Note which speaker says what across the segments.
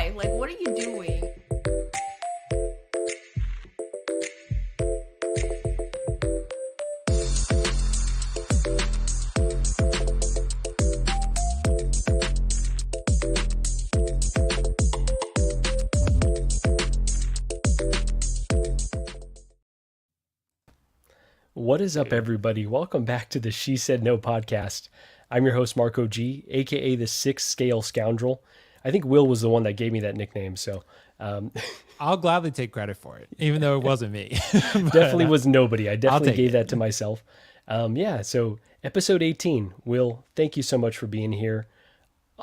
Speaker 1: life. Like, what are you doing?
Speaker 2: What is up, everybody? Welcome back to the She Said No podcast. I'm your host, Marco G, aka the Sixth Scale Scoundrel. I think Will was the one that gave me that nickname, so
Speaker 3: I'll gladly take credit for it, even though it wasn't me.
Speaker 2: definitely was nobody. I definitely gave
Speaker 3: it.
Speaker 2: that to myself. So episode 18. Will, thank you so much for being here.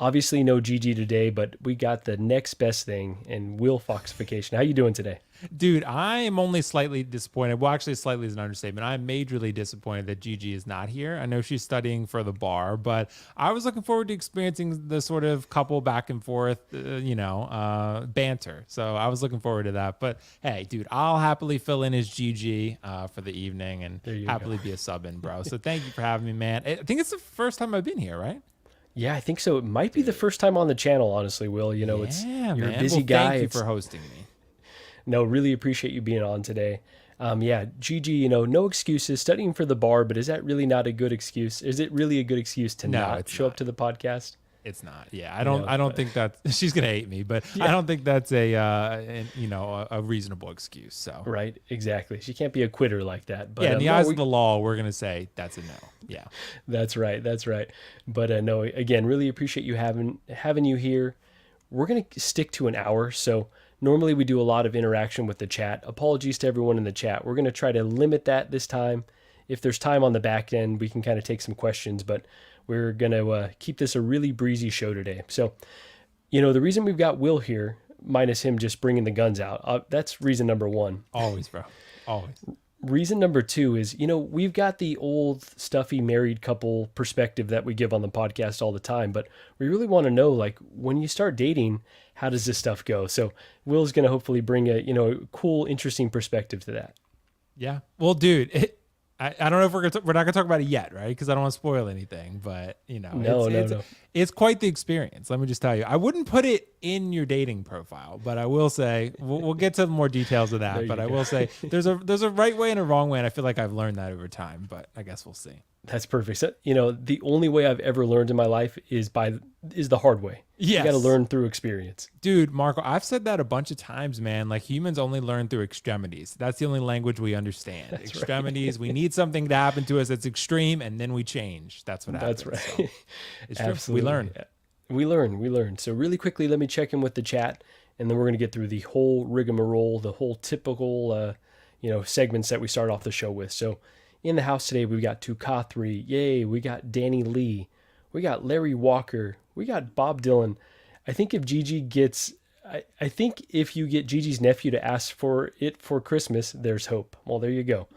Speaker 2: Obviously, no Gigi today, but we got the next best thing in WillFoxification. How you doing today?
Speaker 3: Dude, I am only slightly disappointed. Well, actually, slightly is an understatement. I'm majorly disappointed that Gigi is not here. I know she's studying for the bar, but I was looking forward to experiencing the sort of couple back and forth, banter. So I was looking forward to that. But hey, dude, I'll happily fill in as Gigi for the evening and happily be a sub-in, bro. So thank you for having me, man. I think it's the first time I've been here, right?
Speaker 2: Yeah, I think so. It might be the first time on the channel, honestly, Will. You're a busy guy.
Speaker 3: Thank you for hosting me.
Speaker 2: No, really appreciate you being on today. Gigi, no excuses, studying for the bar, but is that really not a good excuse? Is it really a good excuse to not show up to the podcast?
Speaker 3: It's not. Yeah, I don't think that she's gonna hate me, but I don't think that's a reasonable excuse. So
Speaker 2: right, exactly. She can't be a quitter like that. But
Speaker 3: in the eyes of the law, we're gonna say that's a no. Yeah,
Speaker 2: that's right. But no, again, really appreciate you having you here. We're gonna stick to an hour, so. Normally we do a lot of interaction with the chat. Apologies to everyone in the chat. We're going to try to limit that this time. If there's time on the back end, we can kind of take some questions, but we're going to keep this a really breezy show today. So, the reason we've got Will here, minus him just bringing the guns out, that's reason number one.
Speaker 3: Always, bro. Always.
Speaker 2: Reason number two is, we've got the old stuffy married couple perspective that we give on the podcast all the time, but we really want to know, like, when you start dating, how does this stuff go? So Will's going to hopefully bring a cool, interesting perspective to that.
Speaker 3: Yeah. Well, dude, I don't know if we're not going to talk about it yet, right? Because I don't want to spoil anything, but it's quite the experience. Let me just tell you, I wouldn't put it in your dating profile, but I will say we'll get to more details of that. But I will say there's a right way and a wrong way, and I feel like I've learned that over time. But I guess we'll see.
Speaker 2: That's perfect. So, the only way I've ever learned in my life is the hard way.
Speaker 3: Yes.
Speaker 2: You got to learn through experience.
Speaker 3: Dude, Marco, I've said that a bunch of times, man. Like, humans only learn through extremities. That's the only language we understand. That's extremities. Right. We need something to happen to us that's extreme, and then we change. That's what happens. That's right. So, it's true.
Speaker 2: Absolutely. We learn. So really quickly, let me check in with the chat, and then we're going to get through the whole rigmarole, the whole typical, segments that we start off the show with. So in the house today, we've got Tukathri. Yay. We got Danny Lee. We got Larry Walker. We got Bob Dylan. I think if Gigi gets, I think if you get Gigi's nephew to ask for it for Christmas, there's hope. Well, there you go.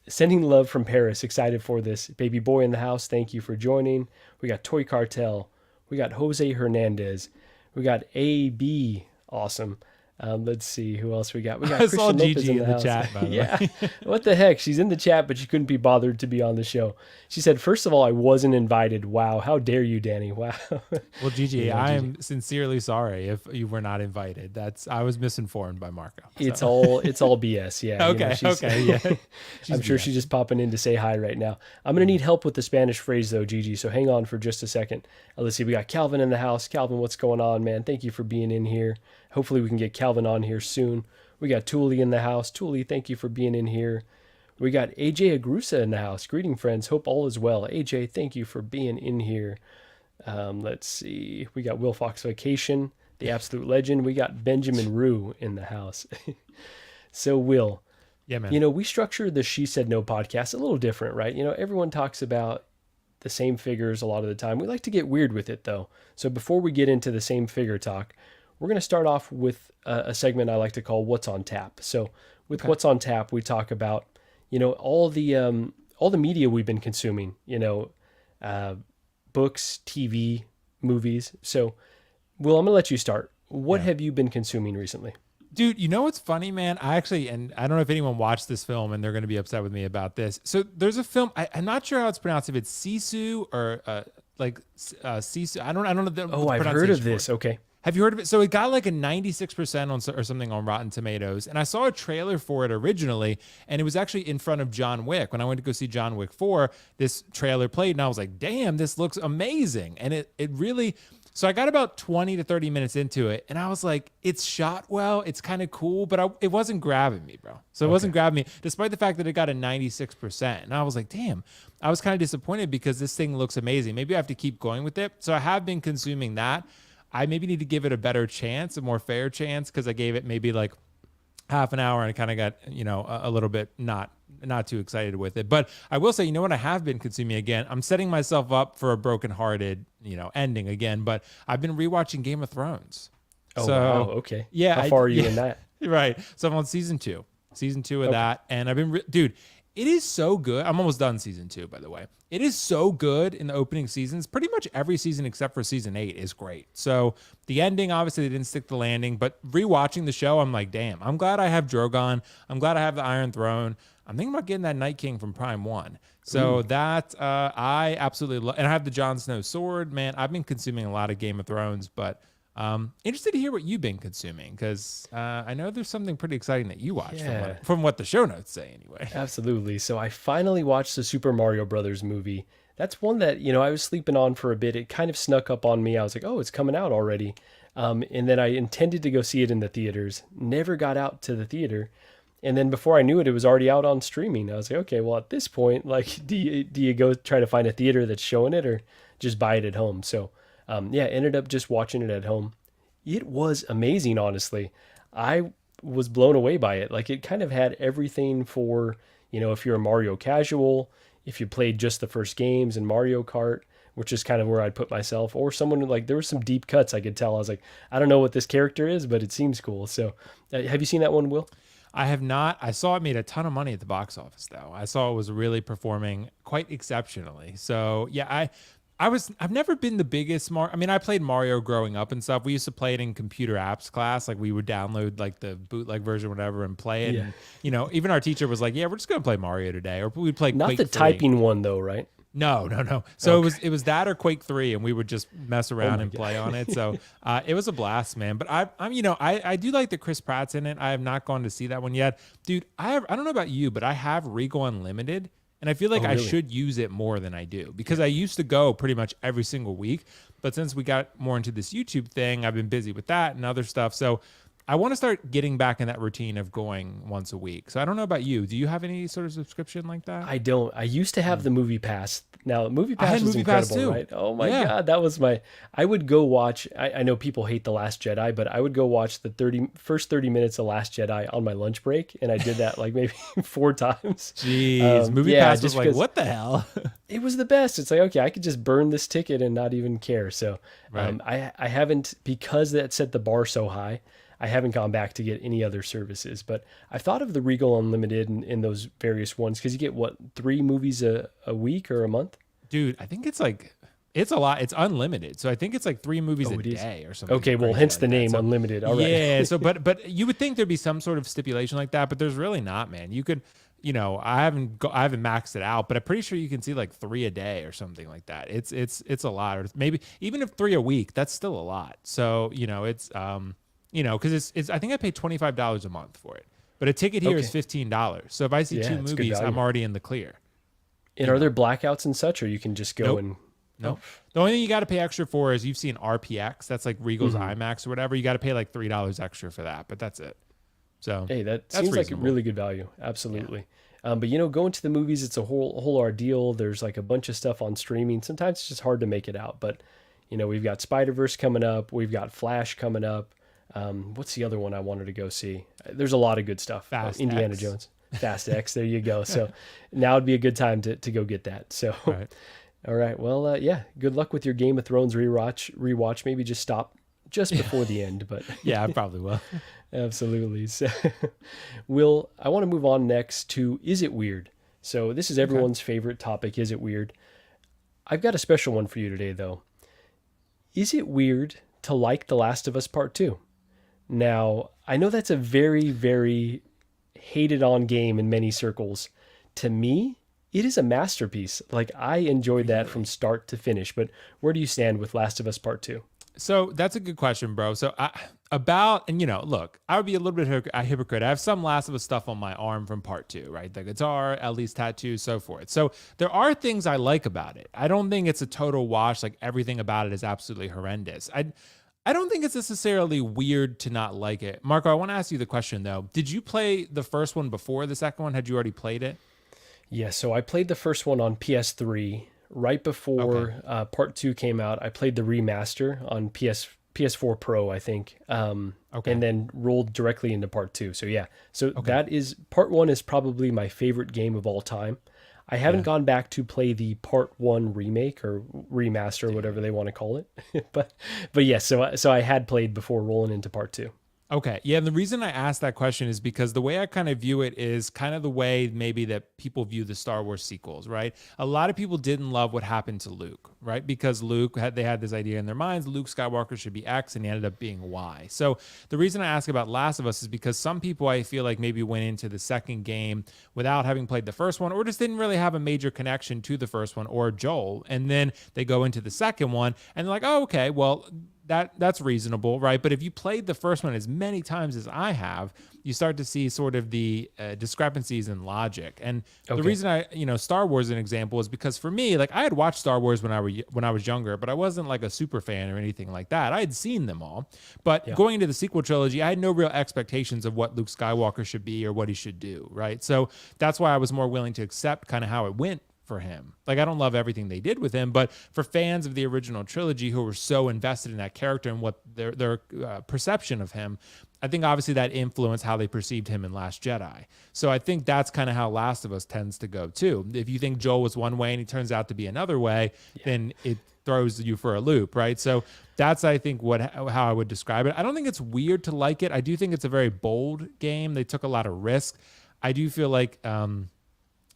Speaker 2: Sending love from Paris. Excited for this. Baby boy in the house. Thank you for joining. We got Toy Cartel. We got Jose Hernandez. We got AB. Awesome. Let's see who else we got. We got
Speaker 3: Christian
Speaker 2: Lopez
Speaker 3: Gigi in the
Speaker 2: house.
Speaker 3: chat, by the way.
Speaker 2: What the heck? She's in the chat, but she couldn't be bothered to be on the show. She said, first of all, I wasn't invited. Wow. How dare you, Danny? Wow.
Speaker 3: Well, Gigi, I am sincerely sorry if you were not invited. I was misinformed by Marco. So.
Speaker 2: It's all BS. Yeah.
Speaker 3: Okay. Yeah.
Speaker 2: I'm sure she's just popping in to say hi right now. I'm going to need help with the Spanish phrase though, Gigi. So hang on for just a second. Let's see. We got Calvin in the house. Calvin, what's going on, man? Thank you for being in here. Hopefully we can get Calvin on here soon. We got Thule in the house. Thule, thank you for being in here. We got AJ Agrusa in the house. Greeting, friends. Hope all is well. AJ, thank you for being in here. Let's see. We got WillFoxification, the absolute legend. We got Benjamin Rue in the house. So, Will.
Speaker 3: Yeah, man.
Speaker 2: We structure the She Said No podcast a little different, right? Everyone talks about the same figures a lot of the time. We like to get weird with it, though. So before we get into the same figure talk, we're going to start off with a segment I like to call What's on Tap. So with What's on Tap, we talk about, all the media we've been consuming, books, TV, movies. So, Will, I'm going to let you start. What have you been consuming recently?
Speaker 3: Dude, what's funny, man? And I don't know if anyone watched this film and they're going to be upset with me about this. So there's a film, I'm not sure how it's pronounced, if it's Sisu or Sisu. I don't know.
Speaker 2: I've heard of this. Okay.
Speaker 3: Have you heard of it? So it got like a 96% on or something on Rotten Tomatoes. And I saw a trailer for it originally, and it was actually in front of John Wick. When I went to go see John Wick 4, this trailer played, and I was like, damn, this looks amazing. And it really, so I got about 20 to 30 minutes into it, and I was like, it's shot well, it's kind of cool, but it wasn't grabbing me, bro. So it wasn't grabbing me, despite the fact that it got a 96%. And I was like, damn, I was kind of disappointed because this thing looks amazing. Maybe I have to keep going with it. So I have been consuming that. I maybe need to give it a better chance, a more fair chance, because I gave it maybe like half an hour and I kind of got, a little bit not too excited with it. But I will say, you know what I have been consuming again? I'm setting myself up for a brokenhearted, ending again, but I've been rewatching Game of Thrones.
Speaker 2: Oh, wow. Okay.
Speaker 3: Yeah.
Speaker 2: How far are you in that?
Speaker 3: Right. So I'm on season two of that. And I've been, dude, it is so good. I'm almost done season 2, by the way. It is so good in the opening seasons. Pretty much every season except for season 8 is great. So the ending, obviously, they didn't stick the landing. But rewatching the show, I'm like, damn, I'm glad I have Drogon. I'm glad I have the Iron Throne. I'm thinking about getting that Night King from Prime 1. So that I absolutely love. And I have the Jon Snow sword. Man, I've been consuming a lot of Game of Thrones, but interested to hear what you've been consuming, because I know there's something pretty exciting that you watched from what the show notes say anyway.
Speaker 2: Absolutely. So I finally watched the Super Mario Brothers movie. That's one that, I was sleeping on for a bit. It kind of snuck up on me. I was like, oh, it's coming out already. And then I intended to go see it in the theaters, never got out to the theater. And then before I knew it, it was already out on streaming. I was like, okay, well, at this point, like, do you go try to find a theater that's showing it or just buy it at home? So ended up just watching it at home. It was amazing, honestly. I was blown away by it. Like, it kind of had everything for, if you're a Mario casual, if you played just the first games in Mario Kart, which is kind of where I'd put myself, or someone like, there were some deep cuts I could tell. I was like, I don't know what this character is, but it seems cool. So have you seen that one, Will?
Speaker 3: I have not. I saw it made a ton of money at the box office, though. I saw it was really performing quite exceptionally. So yeah, I've never been the biggest Mario. I mean, I played Mario growing up and stuff. We used to play it in computer apps class. Like, we would download like the bootleg version, whatever, and play it.
Speaker 2: Yeah.
Speaker 3: And, even our teacher was like, "Yeah, we're just gonna play Mario today," or we'd play
Speaker 2: Not
Speaker 3: Quake
Speaker 2: the
Speaker 3: 3.
Speaker 2: typing one though, right?
Speaker 3: No. So it was that or Quake 3, and we would just mess around and play on it. So it was a blast, man. But I do like that Chris Pratt's in it. I have not gone to see that one yet, dude. I don't know about you, but I have Regal Unlimited. And I feel like I should use it more than I do, because I used to go pretty much every single week. But since we got more into this YouTube thing, I've been busy with that and other stuff. So I want to start getting back in that routine of going once a week. So I don't know about you. Do you have any sort of subscription like that?
Speaker 2: I don't. I used to have the Movie Pass. Now, Movie
Speaker 3: I
Speaker 2: Pass
Speaker 3: had
Speaker 2: was
Speaker 3: Movie Pass
Speaker 2: incredible,
Speaker 3: too.
Speaker 2: right? Oh my God, that was I would go watch, I know people hate The Last Jedi, but I would go watch the first 30 minutes of Last Jedi on my lunch break, and I did that like maybe 4 times.
Speaker 3: Jeez, Movie Pass was like, what the hell?
Speaker 2: It was the best. It's like, okay, I could just burn this ticket and not even care. So I haven't, because that set the bar so high, I haven't gone back to get any other services, but I've thought of the Regal Unlimited in those various ones, because you get 3 movies a week or a month?
Speaker 3: Dude, I think it's a lot. It's unlimited. So I think it's like 3 movies a day or something.
Speaker 2: Okay, well, hence the name, Unlimited. All right.
Speaker 3: Yeah, so but you would think there'd be some sort of stipulation like that, but there's really not, man. You could, I haven't maxed it out, but I'm pretty sure you can see like 3 a day or something like that. It's a lot, or maybe even if 3 a week, that's still a lot. So, it's because it's I think I pay $25 a month for it, but a ticket here is $15. So if I see 2 movies, I'm already in the clear.
Speaker 2: And are there blackouts and such, or you can just go and...
Speaker 3: Nope. The only thing you got to pay extra for is, you've seen RPX. That's like Regal's IMAX or whatever. You got to pay like $3 extra for that, but that's it. So
Speaker 2: hey, that seems like a really good value. Absolutely. Yeah. But going to the movies, it's a whole ordeal. There's like a bunch of stuff on streaming. Sometimes it's just hard to make it out. But we've got Spider-Verse coming up. We've got Flash coming up. What's the other one I wanted to go see? There's a lot of good stuff. Indiana Jones. Fast X. There you go. So now would be a good time to go get that. So, all right. Well, good luck with your Game of Thrones rewatch. Maybe just stop just before the end, but
Speaker 3: yeah, I probably will.
Speaker 2: Absolutely. So, Will, I want to move on next to, is it weird? So this is everyone's favorite topic. Is it weird? I've got a special one for you today, though. Is it weird to like The Last of Us Part 2? Now, I know that's a very, very hated on game in many circles. To me, it is a masterpiece. Like, I enjoyed that from start to finish. But where do you stand with Last of Us Part 2?
Speaker 3: So that's a good question, bro. And look, I would be a little bit a hypocrite. I have some Last of Us stuff on my arm from part two, right? The guitar, Ellie's tattoo, so forth. So there are things I like about it. I don't think it's a total wash. Like everything about it is absolutely horrendous. I don't think it's necessarily weird to not like it. Marco, I want to ask you the question though. Did you play the first one before the second one? Had you already played it?
Speaker 2: Yeah, so I played the first one on PS3 right before part two came out. I played the remaster on PS4 Pro, I think, and then rolled directly into part two. So yeah, so that is part one is probably my favorite game of all time. I haven't gone back to play the part one remake or remaster, whatever they want to call it, but yes, so I had played before rolling into part two.
Speaker 3: Okay. Yeah. And the reason I asked that question is because the way I kind of view it is kind of the way maybe that people view the Star Wars sequels, right? A lot of people didn't love what happened to Luke, right? Because they had this idea in their minds, Luke Skywalker should be X and he ended up being Y. So the reason I ask about Last of Us is because some people I feel like maybe went into the second game without having played the first one or just didn't really have a major connection to the first one or Joel. And then they go into the second one and they're like, oh, okay, well, that's reasonable, right? But if you played the first one as many times as I have, you start to see sort of the discrepancies in logic. And the reason Star Wars is an example is because for me, like I had watched Star Wars when I was younger, but I wasn't like a super fan or anything like that. I had seen them all, but going into the sequel trilogy, I had no real expectations of what Luke Skywalker should be or what he should do, right? So that's why I was more willing to accept kind of how it went for him. Like I don't love everything they did with him, but for fans of the original trilogy who were so invested in that character and what their perception of him, I think obviously that influenced how they perceived him in Last Jedi. So I think that's kind of how Last of Us tends to go too. If you think Joel was one way and he turns out to be another way, then it throws you for a loop, right? So that's, I think, how I would describe it. I don't think it's weird to like it. I do think it's a very bold game. They took a lot of risk. I do feel like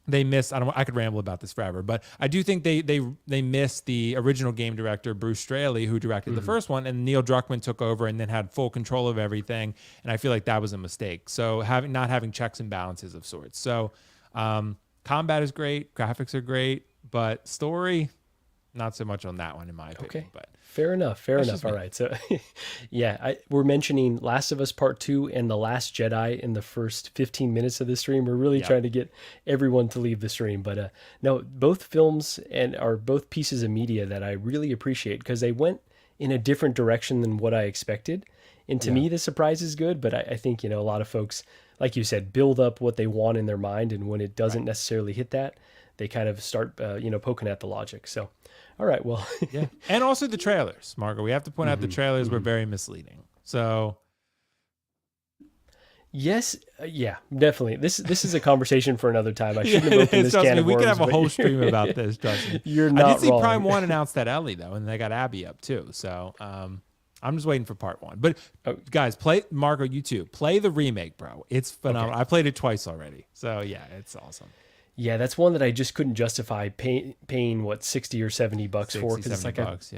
Speaker 3: they missed. I could ramble about this forever, but I do think they missed the original game director Bruce Straley, who directed the first one, and Neil Druckmann took over and then had full control of everything. And I feel like that was a mistake. So not having checks and balances of sorts. So combat is great, graphics are great, but story, not so much on that one in my opinion.
Speaker 2: Okay.
Speaker 3: But
Speaker 2: Fair enough. All right. So, yeah, we're mentioning Last of Us Part 2 and The Last Jedi in the first 15 minutes of the stream. We're really trying to get everyone to leave the stream. But no, both films are both pieces of media that I really appreciate because they went in a different direction than what I expected. And to me, the surprise is good. But I think, a lot of folks, like you said, build up what they want in their mind. And when it doesn't necessarily hit that, they kind of start, poking at the logic. So, all right, well.
Speaker 3: Yeah. And also the trailers, Marco. We have to point out the trailers were very misleading. So.
Speaker 2: Yes, yeah, definitely. This is a conversation for another time. I shouldn't have opened this can of worms.
Speaker 3: We could have a whole stream about this, trust me.
Speaker 2: You're not wrong.
Speaker 3: I did see Prime 1 announce that Ellie, though, and they got Abby up, too. So I'm just waiting for part 1. But, guys, play Marco, you too. Play the remake, bro. It's phenomenal. I played it twice already. So, yeah, it's awesome.
Speaker 2: Yeah, that's one that I just couldn't justify paying what, 60 or 70 bucks for, because it's like
Speaker 3: bucks,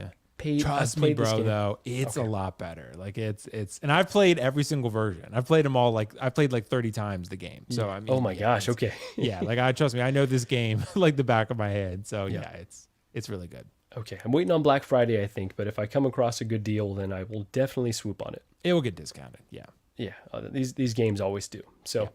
Speaker 3: Trust me, bro, though, it's a lot better. Like it's and I've played every single version. I've played them all, I've played 30 times the game. So I mean,
Speaker 2: oh my gosh, okay.
Speaker 3: Yeah, trust me, I know this game like the back of my head. So yeah, it's really good.
Speaker 2: Okay, I'm waiting on Black Friday, I think, but if I come across a good deal, then I will definitely swoop on it.
Speaker 3: It will get discounted. Yeah.
Speaker 2: Yeah, these games always do. So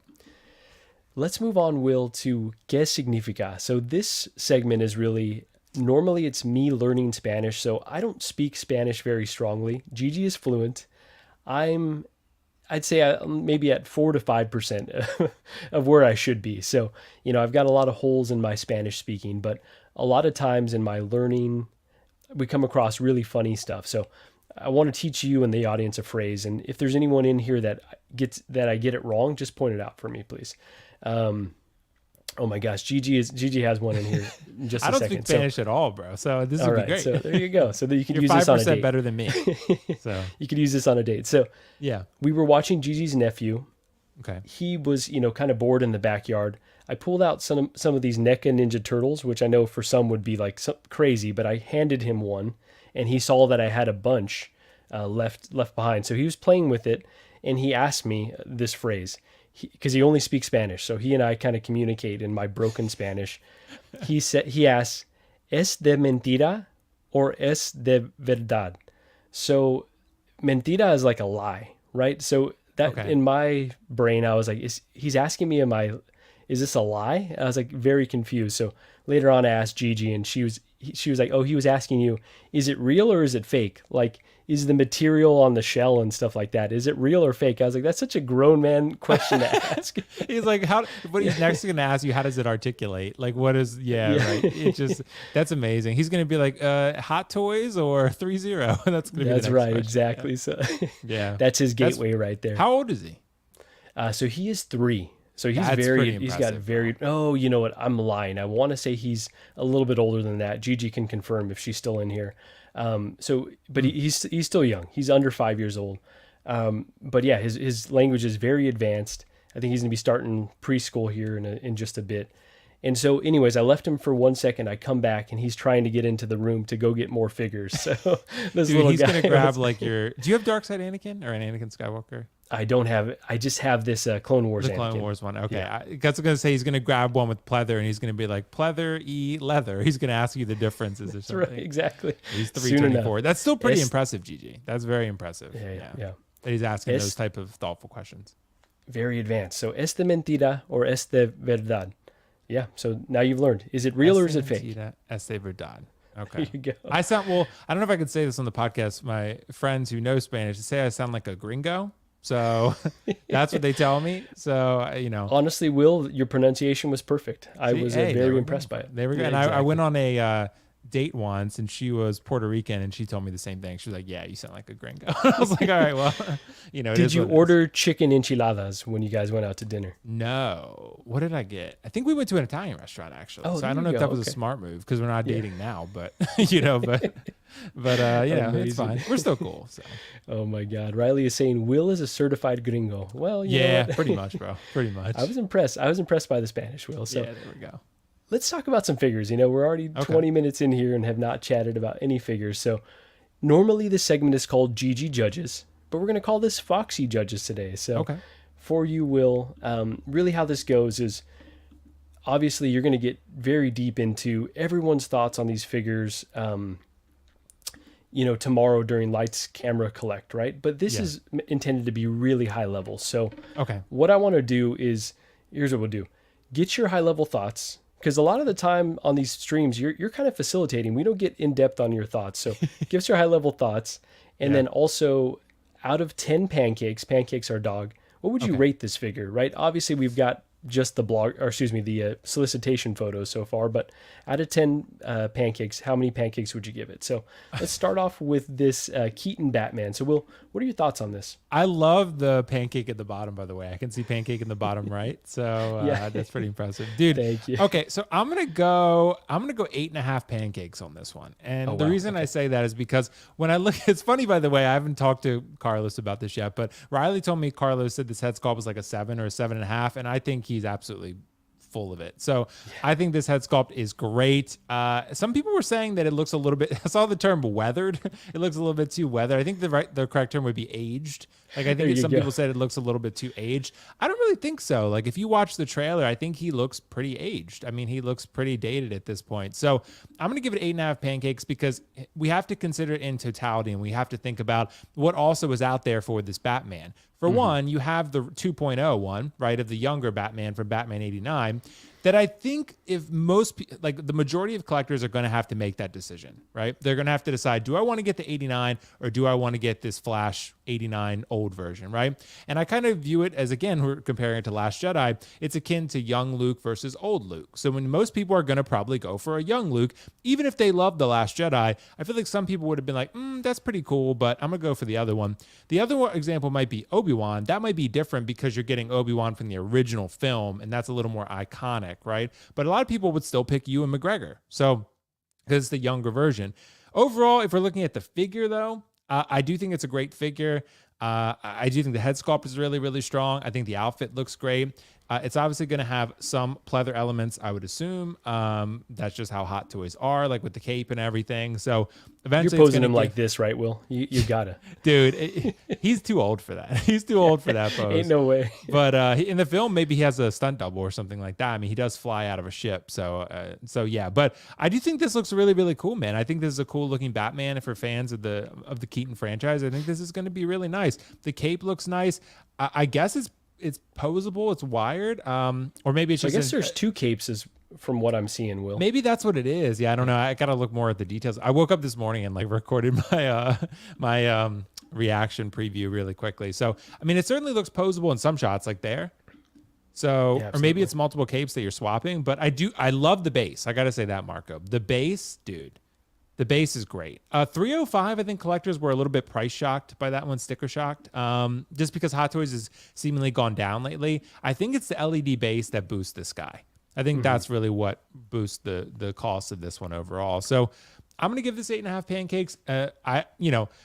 Speaker 2: let's move on, Will, to ¿Qué significa? So this segment is really, normally it's me learning Spanish, so I don't speak Spanish very strongly. Gigi is fluent. I'd say maybe at 4 to 5% of where I should be. So, I've got a lot of holes in my Spanish speaking, but a lot of times in my learning, we come across really funny stuff. So I want to teach you and the audience a phrase. And if there's anyone in here that I get it wrong, just point it out for me, please. Oh my gosh, Gigi has one in here. In just
Speaker 3: I don't
Speaker 2: second.
Speaker 3: speak Spanish at all, bro. So this would be great.
Speaker 2: So there you go. So that you can
Speaker 3: You're
Speaker 2: use this on a
Speaker 3: 5%
Speaker 2: date.
Speaker 3: better than me. So
Speaker 2: you could use this on a date. So
Speaker 3: yeah,
Speaker 2: we were watching Gigi's nephew.
Speaker 3: Okay.
Speaker 2: He was, kind of bored in the backyard. I pulled out some of these NECA Ninja Turtles, which I know for some would be like crazy, but I handed him one, and he saw that I had a bunch left behind. So he was playing with it, and he asked me this phrase, because he only speaks Spanish. So he and I kind of communicate in my broken Spanish. He asks, ¿Es de mentira or es de verdad? So mentira is like a lie, right? So that
Speaker 3: Okay.
Speaker 2: in my brain, I was like, he's asking me, is this a lie? I was like very confused. So later on, I asked Gigi, and she was like, oh, he was asking you, is it real or is it fake? Like, is the material on the shell and stuff like that, is it real or fake? I was like, that's such a grown man question to ask.
Speaker 3: He's like, how? But he's next going to ask you, how does it articulate? Like, what is? Yeah,
Speaker 2: Yeah.
Speaker 3: right. It just that's amazing. He's going to be like, Hot Toys or 3-0. That's going to be the
Speaker 2: That's
Speaker 3: next
Speaker 2: right,
Speaker 3: question.
Speaker 2: exactly. So
Speaker 3: Yeah.
Speaker 2: that's his gateway right there.
Speaker 3: How old is he?
Speaker 2: So he is 3. So he's
Speaker 3: That's pretty
Speaker 2: he's got
Speaker 3: impressive,
Speaker 2: very, oh, you know what? I'm lying. I want to say he's a little bit older than that. Gigi can confirm if she's still in here. But he's still young. He's under 5 years old. But yeah, his language is very advanced. I think he's going to be starting preschool here in just a bit. And so, anyways, I left him for 1 second. I come back, and he's trying to get into the room to go get more figures. So this
Speaker 3: Dude,
Speaker 2: little
Speaker 3: he's
Speaker 2: guy
Speaker 3: going to grab
Speaker 2: was-
Speaker 3: like your. Do you have Dark Side Anakin or an Anakin Skywalker?
Speaker 2: I don't have it. I just have this Clone Wars.
Speaker 3: The Clone
Speaker 2: Anakin.
Speaker 3: Wars one. Okay.
Speaker 2: Yeah.
Speaker 3: I was going to say he's going to grab one with pleather and he's going to be like, pleather, leather. He's going to ask you the differences or
Speaker 2: That's
Speaker 3: something.
Speaker 2: right, exactly.
Speaker 3: He's
Speaker 2: Soon enough.
Speaker 3: 324. That's still pretty
Speaker 2: Es-
Speaker 3: impressive, Gigi. That's very impressive.
Speaker 2: Yeah.
Speaker 3: That he's asking
Speaker 2: Es-
Speaker 3: those type of thoughtful questions.
Speaker 2: Very advanced. So, es de mentira or es de verdad? Yeah. So now you've learned. Is it real or is it fake?
Speaker 3: Mentira, Este verdad.
Speaker 2: There
Speaker 3: Okay.
Speaker 2: you go.
Speaker 3: I sound, well, I don't know if I could say this on the podcast. My friends who know Spanish say I sound like a gringo. So that's what they tell me. So,
Speaker 2: Honestly, Will, your pronunciation was perfect. I was
Speaker 3: hey, there we
Speaker 2: very
Speaker 3: go.
Speaker 2: impressed by it.
Speaker 3: There we go.
Speaker 2: Yeah,
Speaker 3: And I
Speaker 2: exactly.
Speaker 3: went on a date once and she was Puerto Rican and she told me the same thing. She was like, yeah, you sound like a gringo. I was like, all right, well, it
Speaker 2: Did
Speaker 3: is
Speaker 2: you
Speaker 3: what it is.
Speaker 2: order chicken enchiladas when you guys went out to dinner?
Speaker 3: No. What did I get? I think we went to an Italian restaurant actually.
Speaker 2: Oh,
Speaker 3: so
Speaker 2: there
Speaker 3: I don't
Speaker 2: you
Speaker 3: know if
Speaker 2: go.
Speaker 3: that was a
Speaker 2: Okay.
Speaker 3: smart move because we're not dating now, but it's
Speaker 2: Amazing.
Speaker 3: fine. We're still cool. So
Speaker 2: Oh my God. Riley is saying Will is a certified gringo. Well, you know
Speaker 3: yeah,
Speaker 2: what?
Speaker 3: pretty much, bro. Pretty much.
Speaker 2: I was impressed. I was impressed by the Spanish, Will. So
Speaker 3: yeah, there we go.
Speaker 2: let's talk about some figures. We're already 20 minutes in here and have not chatted about any figures. So normally this segment is called Gigi Judges, but we're going to call this Foxy Judges today. So
Speaker 3: Okay.
Speaker 2: for you, Will, really how this goes is obviously you're going to get very deep into everyone's thoughts on these figures, tomorrow during Lights, Camera, Collect, right? But this is intended to be really high level. So
Speaker 3: Okay.
Speaker 2: what I want to do is, here's what we'll do. Get your high level thoughts, because a lot of the time on these streams, you're kind of facilitating. We don't get in depth on your thoughts. So give us your high level thoughts. And then also, out of 10 pancakes are dog, what would you rate this figure, right? Obviously, we've got just the solicitation photos so far, but out of 10 pancakes, how many pancakes would you give it? So let's start off with this Keaton Batman. So Will, what are your thoughts on this?
Speaker 3: I love the pancake at the bottom, by the way. I can see pancake in the bottom right. So
Speaker 2: Yeah.
Speaker 3: that's pretty impressive. Dude.
Speaker 2: Thank you.
Speaker 3: Okay, so I'm gonna go 8.5 pancakes on this one. And the
Speaker 2: wow.
Speaker 3: reason I say that is because when I look, it's funny, by the way, I haven't talked to Carlos about this yet, but Riley told me Carlos said this head sculpt was like a 7 or a 7.5, and I think he's absolutely full of it. So I think this head sculpt is great. Some people were saying that it looks a little bit, I saw the term weathered. It looks a little bit too weathered. I think the correct term would be aged. Like I think some people said it looks a little bit too aged. I don't really think so. Like if you watch the trailer, I think he looks pretty aged. I mean, he looks pretty dated at this point. So I'm going to give it 8.5 pancakes because we have to consider it in totality and we have to think about what also is out there for this Batman. For one, you have the 2.0 one, right, of the younger Batman from Batman 89 that I think if the majority of collectors are going to have to make that decision, right? They're going to have to decide, do I want to get the 89 or do I want to get this Flash 89 old version, right? And I kind of view it as, again, we're comparing it to Last Jedi. It's akin to young Luke versus old Luke. So when most people are going to probably go for a young Luke, even if they love The Last Jedi, I feel like some people would have been like, that's pretty cool, but I'm going to go for the other one. The other example might be Obi-Wan. That might be different because you're getting Obi-Wan from the original film, and that's a little more iconic, right? But a lot of people would still pick Ewan McGregor. So, because it's the younger version. Overall, if we're looking at the figure, though, I do think it's a great figure. I do think the head sculpt is really, really strong. I think the outfit looks great. It's obviously going to have some pleather elements, I would assume. That's just how Hot Toys are, like with the cape and everything. So
Speaker 2: You're
Speaker 3: eventually,
Speaker 2: posing him like this, right, Will? You gotta.
Speaker 3: dude, he's too old for that. He's too old for that pose.
Speaker 2: Ain't no way.
Speaker 3: But in the film, maybe he has a stunt double or something like that. I mean, he does fly out of a ship, so yeah. But I do think this looks really, really cool, man. I think this is a cool looking Batman for fans of the Keaton franchise. I think this is going to be really nice. The cape looks nice. I guess it's posable, it's wired, or maybe it's just.
Speaker 2: I guess there's two capes, from what I'm seeing, Will.
Speaker 3: Maybe that's what it is. Yeah, I don't know. I gotta look more at the details. I woke up this morning and like recorded my reaction preview really quickly. So I mean, it certainly looks posable in some shots, like there. So,
Speaker 2: Yeah,
Speaker 3: or maybe it's multiple capes that you're swapping. But I love the base. I gotta say that, Marco. The base, dude. The base is great. 305, I think collectors were a little bit price shocked by that one, sticker shocked, just because Hot Toys has seemingly gone down lately. I think it's the LED base that boosts this guy. I think that's really what boosts the cost of this one overall. So I'm gonna give this 8.5 pancakes.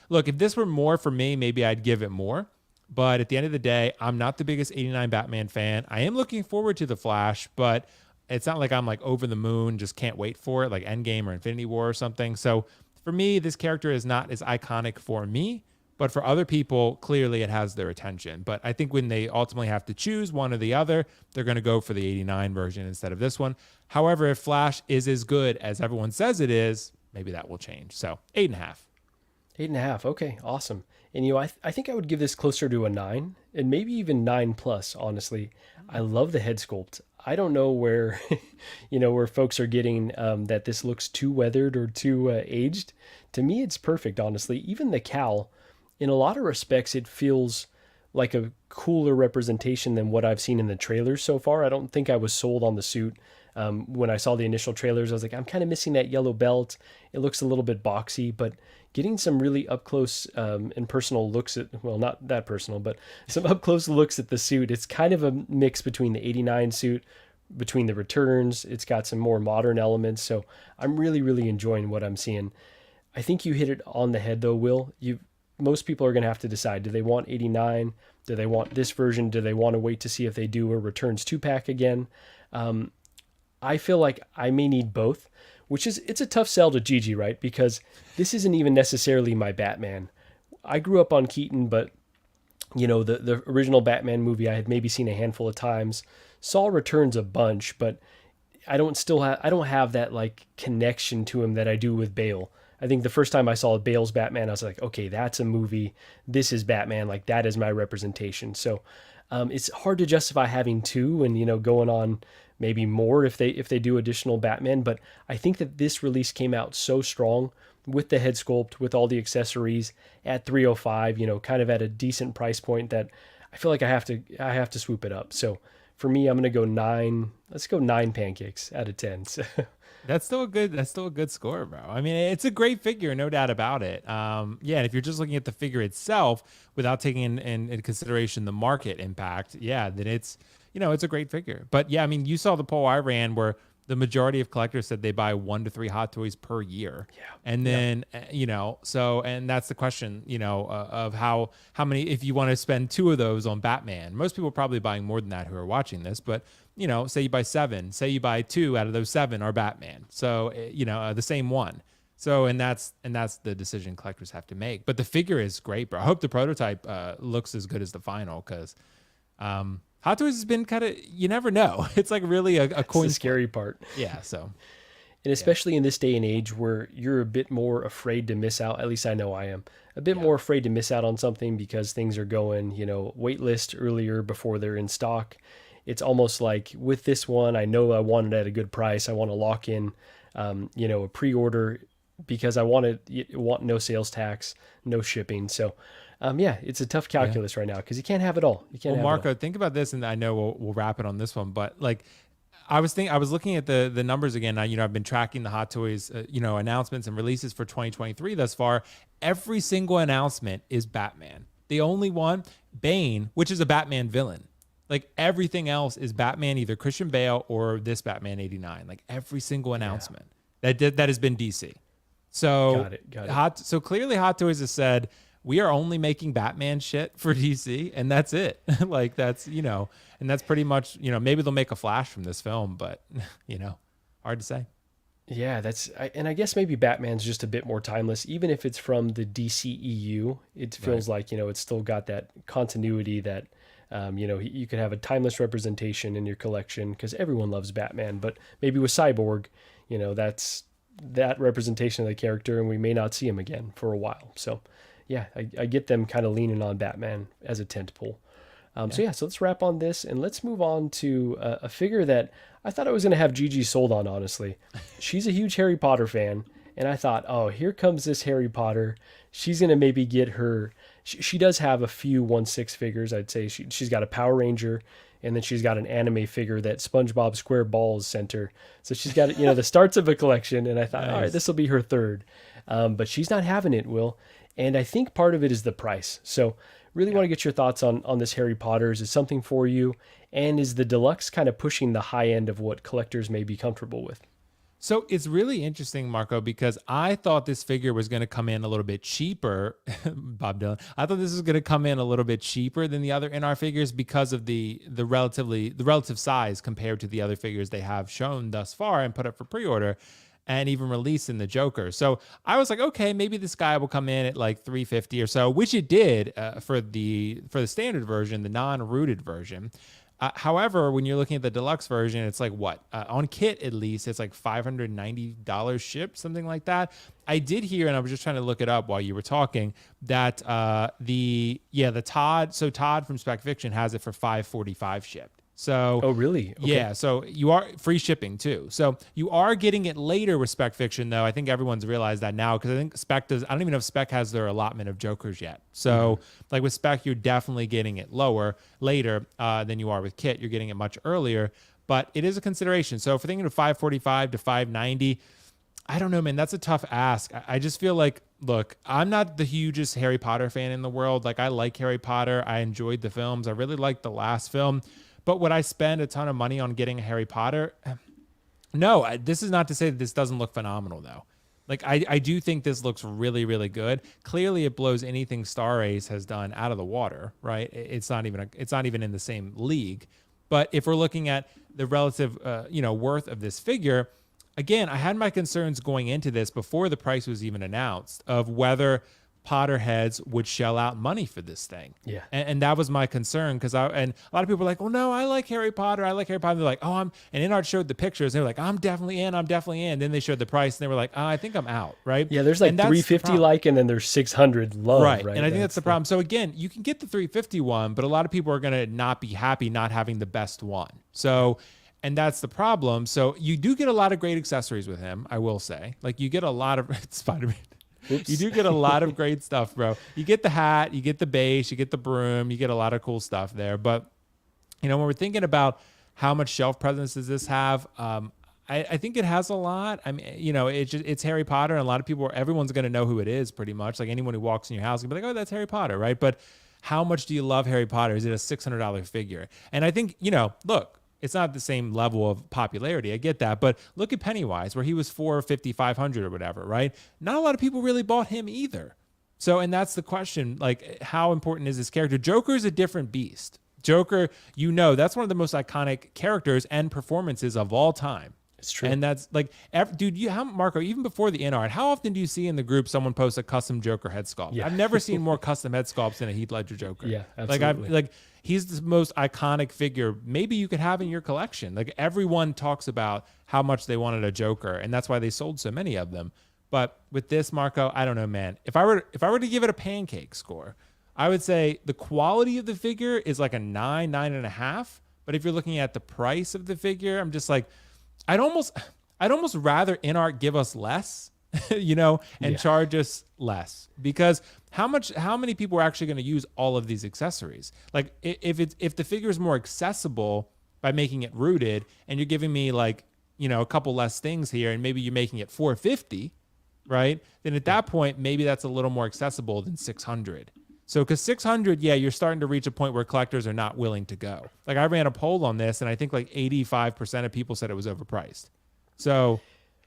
Speaker 3: Look, if this were more for me, maybe I'd give it more. But at the end of the day, I'm not the biggest 89 Batman fan. I am looking forward to The Flash, but it's not like I'm like over the moon, just can't wait for it, like Endgame or Infinity War or something. So for me, this character is not as iconic for me, but for other people, clearly it has their attention. But I think when they ultimately have to choose one or the other, they're going to go for the 89 version instead of this one. However, if Flash is as good as everyone says it is, maybe that will change. So 8.5.
Speaker 2: 8.5. Okay, awesome. And I think I would give this closer to a 9, and maybe even 9 plus. Honestly, I love the head sculpt. I don't know where, where folks are getting that this looks too weathered or too aged. To me, it's perfect. Honestly, even the cowl, in a lot of respects, it feels like a cooler representation than what I've seen in the trailers so far. I don't think I was sold on the suit. When I saw the initial trailers, I was like, I'm kind of missing that yellow belt. It looks a little bit boxy, but getting some really up close and personal looks at, well, not that personal, but some up close looks at the suit. It's kind of a mix between the 89 suit, between the returns. It's got some more modern elements. So I'm really, really enjoying what I'm seeing. I think you hit it on the head though, Will. Most people are going to have to decide, do they want 89? Do they want this version? Do they want to wait to see if they do a returns 2-pack again? I feel like I may need both, it's a tough sell to Gigi, right? Because this isn't even necessarily my Batman. I grew up on Keaton, but the original Batman movie I had maybe seen a handful of times, saw returns a bunch, but I don't have that like connection to him that I do with Bale. I think the first time I saw Bale's Batman, I was like, okay, that's a movie. This is Batman. Like that is my representation. So it's hard to justify having two and, going on maybe more if they do additional Batman. But I think that this release came out so strong with the head sculpt, with all the accessories at 305, kind of at a decent price point that I feel like I have to swoop it up. So for me, I'm going to go 9. Let's go 9 pancakes out of 10. So.
Speaker 3: That's still a good score, bro. I mean, it's a great figure, no doubt about it. And if you're just looking at the figure itself without taking in consideration the market impact, then it's a great figure. But yeah, I mean, you saw the poll I ran where the majority of collectors said they buy 1 to 3 Hot Toys per year. Yeah. And then, and that's the question, of how many, if you want to spend 2 of those on Batman, most people are probably buying more than that who are watching this, but say you buy 7, say you buy 2 out of those 7 are Batman. So, the same one. So, and that's the decision collectors have to make. But the figure is great, bro. I hope the prototype looks as good as the final because Hot Toys has been kind of, you never know. It's like really a coin.
Speaker 2: That's the scary part.
Speaker 3: Yeah. So,
Speaker 2: and especially in this day and age where you're a bit more afraid to miss out, at least I know I am, a bit more afraid to miss out on something because things are going, wait list earlier before they're in stock. It's almost like with this one, I know I want it at a good price. I want to lock in, a pre-order because I want no sales tax, no shipping. So, it's a tough calculus right now because you can't have it all. You can't.
Speaker 3: Well, Marco, think about this, and I know we'll wrap it on this one, but like, I was looking at the numbers again. I've been tracking the Hot Toys, announcements and releases for 2023 thus far. Every single announcement is Batman. The only one, Bane, which is a Batman villain. Like everything else is Batman, either Christian Bale or this Batman 89. Like every single announcement that has been DC. So
Speaker 2: got it.
Speaker 3: So clearly Hot Toys has said, we are only making Batman shit for DC, and that's it. Like that's, and that's pretty much, maybe they'll make a Flash from this film, but hard to say.
Speaker 2: Yeah, and I guess maybe Batman's just a bit more timeless, even if it's from the DCEU. It feels like it's still got that continuity that you could have a timeless representation in your collection because everyone loves Batman. But maybe with Cyborg, that's that representation of the character, and we may not see him again for a while. So, yeah, I get them kind of leaning on Batman as a tentpole. So let's wrap on this and let's move on to a figure that I thought I was going to have Gigi sold on, honestly. She's a huge Harry Potter fan, and I thought, oh, here comes this Harry Potter. She's going to maybe get her... She does have a few 1/6 figures, I'd say. She's got a Power Ranger, and then she's got an anime figure that SpongeBob SquareBalls sent her. So she's got, the starts of a collection, and I thought, all right, this will be her third. But she's not having it, Will. And I think part of it is the price. So really want to get your thoughts on this Harry Potter. Is it something for you? And is the deluxe kind of pushing the high end of what collectors may be comfortable with?
Speaker 3: So it's really interesting, Marco, because I thought this figure was going to come in a little bit cheaper. Bob Dylan. I thought this was going to come in a little bit cheaper than the other INART figures because of the relative size compared to the other figures they have shown thus far and put up for pre-order and even released in the Joker. So I was like, okay, maybe this guy will come in at like $350 or so, which it did for the standard version, the non-rooted version. However, when you're looking at the deluxe version, it's like what? On kit, at least, it's like $590 shipped, something like that. I did hear, and I was just trying to look it up while you were talking, that Todd from Spec Fiction has it for $545 shipped. So,
Speaker 2: oh really? Okay.
Speaker 3: Yeah. So you are free shipping too. So you are getting it later with Spec Fiction, though. I think everyone's realized that now because I think Spec does. I don't even know if Spec has their allotment of Jokers yet. So like with Spec, you're definitely getting it later than you are with Kit. You're getting it much earlier, but it is a consideration. So if we're thinking of $545 to $590, I don't know, man. That's a tough ask. I just feel like, look, I'm not the hugest Harry Potter fan in the world. Like I like Harry Potter. I enjoyed the films. I really liked the last film. But would I spend a ton of money on getting a Harry Potter? No, this is not to say that this doesn't look phenomenal, though. Like, I do think this looks really, really good. Clearly, it blows anything Star Ace has done out of the water, right? It's not even in the same league. But if we're looking at the relative, worth of this figure, again, I had my concerns going into this before the price was even announced of whether Potterheads would shell out money for this thing.
Speaker 2: Yeah.
Speaker 3: And that was my concern and a lot of people were like, well, no, I like Harry Potter. They're like, oh, and INART showed the pictures. They were like, I'm definitely in. Then they showed the price and they were like, oh, I think I'm out. Right.
Speaker 2: Yeah. There's like 350 and then there's 600 love. Right.
Speaker 3: And I think that's the problem. So again, you can get the 350 one, but a lot of people are going to not be happy not having the best one. So, and that's the problem. So you do get a lot of great accessories with him. I will say, like you get a lot of Spider-Man. Oops. You do get a lot of great stuff, bro. You get the hat, you get the base, you get the broom, you get a lot of cool stuff there. But, when we're thinking about how much shelf presence does this have, I think it has a lot. I mean, it's Harry Potter, and a lot of people, everyone's going to know who it is pretty much. Like anyone who walks in your house can be like, oh, that's Harry Potter, right? But how much do you love Harry Potter? Is it a $600 figure? And I think, look, it's not the same level of popularity. I get that. But look at Pennywise, where he was $450, $500 or whatever, right? Not a lot of people really bought him either. So, and that's the question, like, how important is this character? Joker is a different beast. Joker, that's one of the most iconic characters and performances of all time.
Speaker 2: It's true.
Speaker 3: And that's like, dude, Marco, even before the INART, how often do you see in the group someone post a custom Joker head sculpt? Yeah. I've never seen more custom head sculpts than a Heath Ledger Joker.
Speaker 2: Yeah, absolutely.
Speaker 3: He's the most iconic figure maybe you could have in your collection. Like everyone talks about how much they wanted a Joker, and that's why they sold so many of them. But with this, Marco, I don't know, man. If I were to give it a pancake score, I would say the quality of the figure is like a 9.5. But if you're looking at the price of the figure, I'm just like, I'd almost rather INART give us less, charge us less, because how many people are actually going to use all of these accessories? Like if the figure is more accessible by making it rooted, and you're giving me like, a couple less things here, and maybe you're making it $450, right? Then at that point, maybe that's a little more accessible than $600. So, because $600, you're starting to reach a point where collectors are not willing to go. Like I ran a poll on this, and I think like 85% of people said it was overpriced. So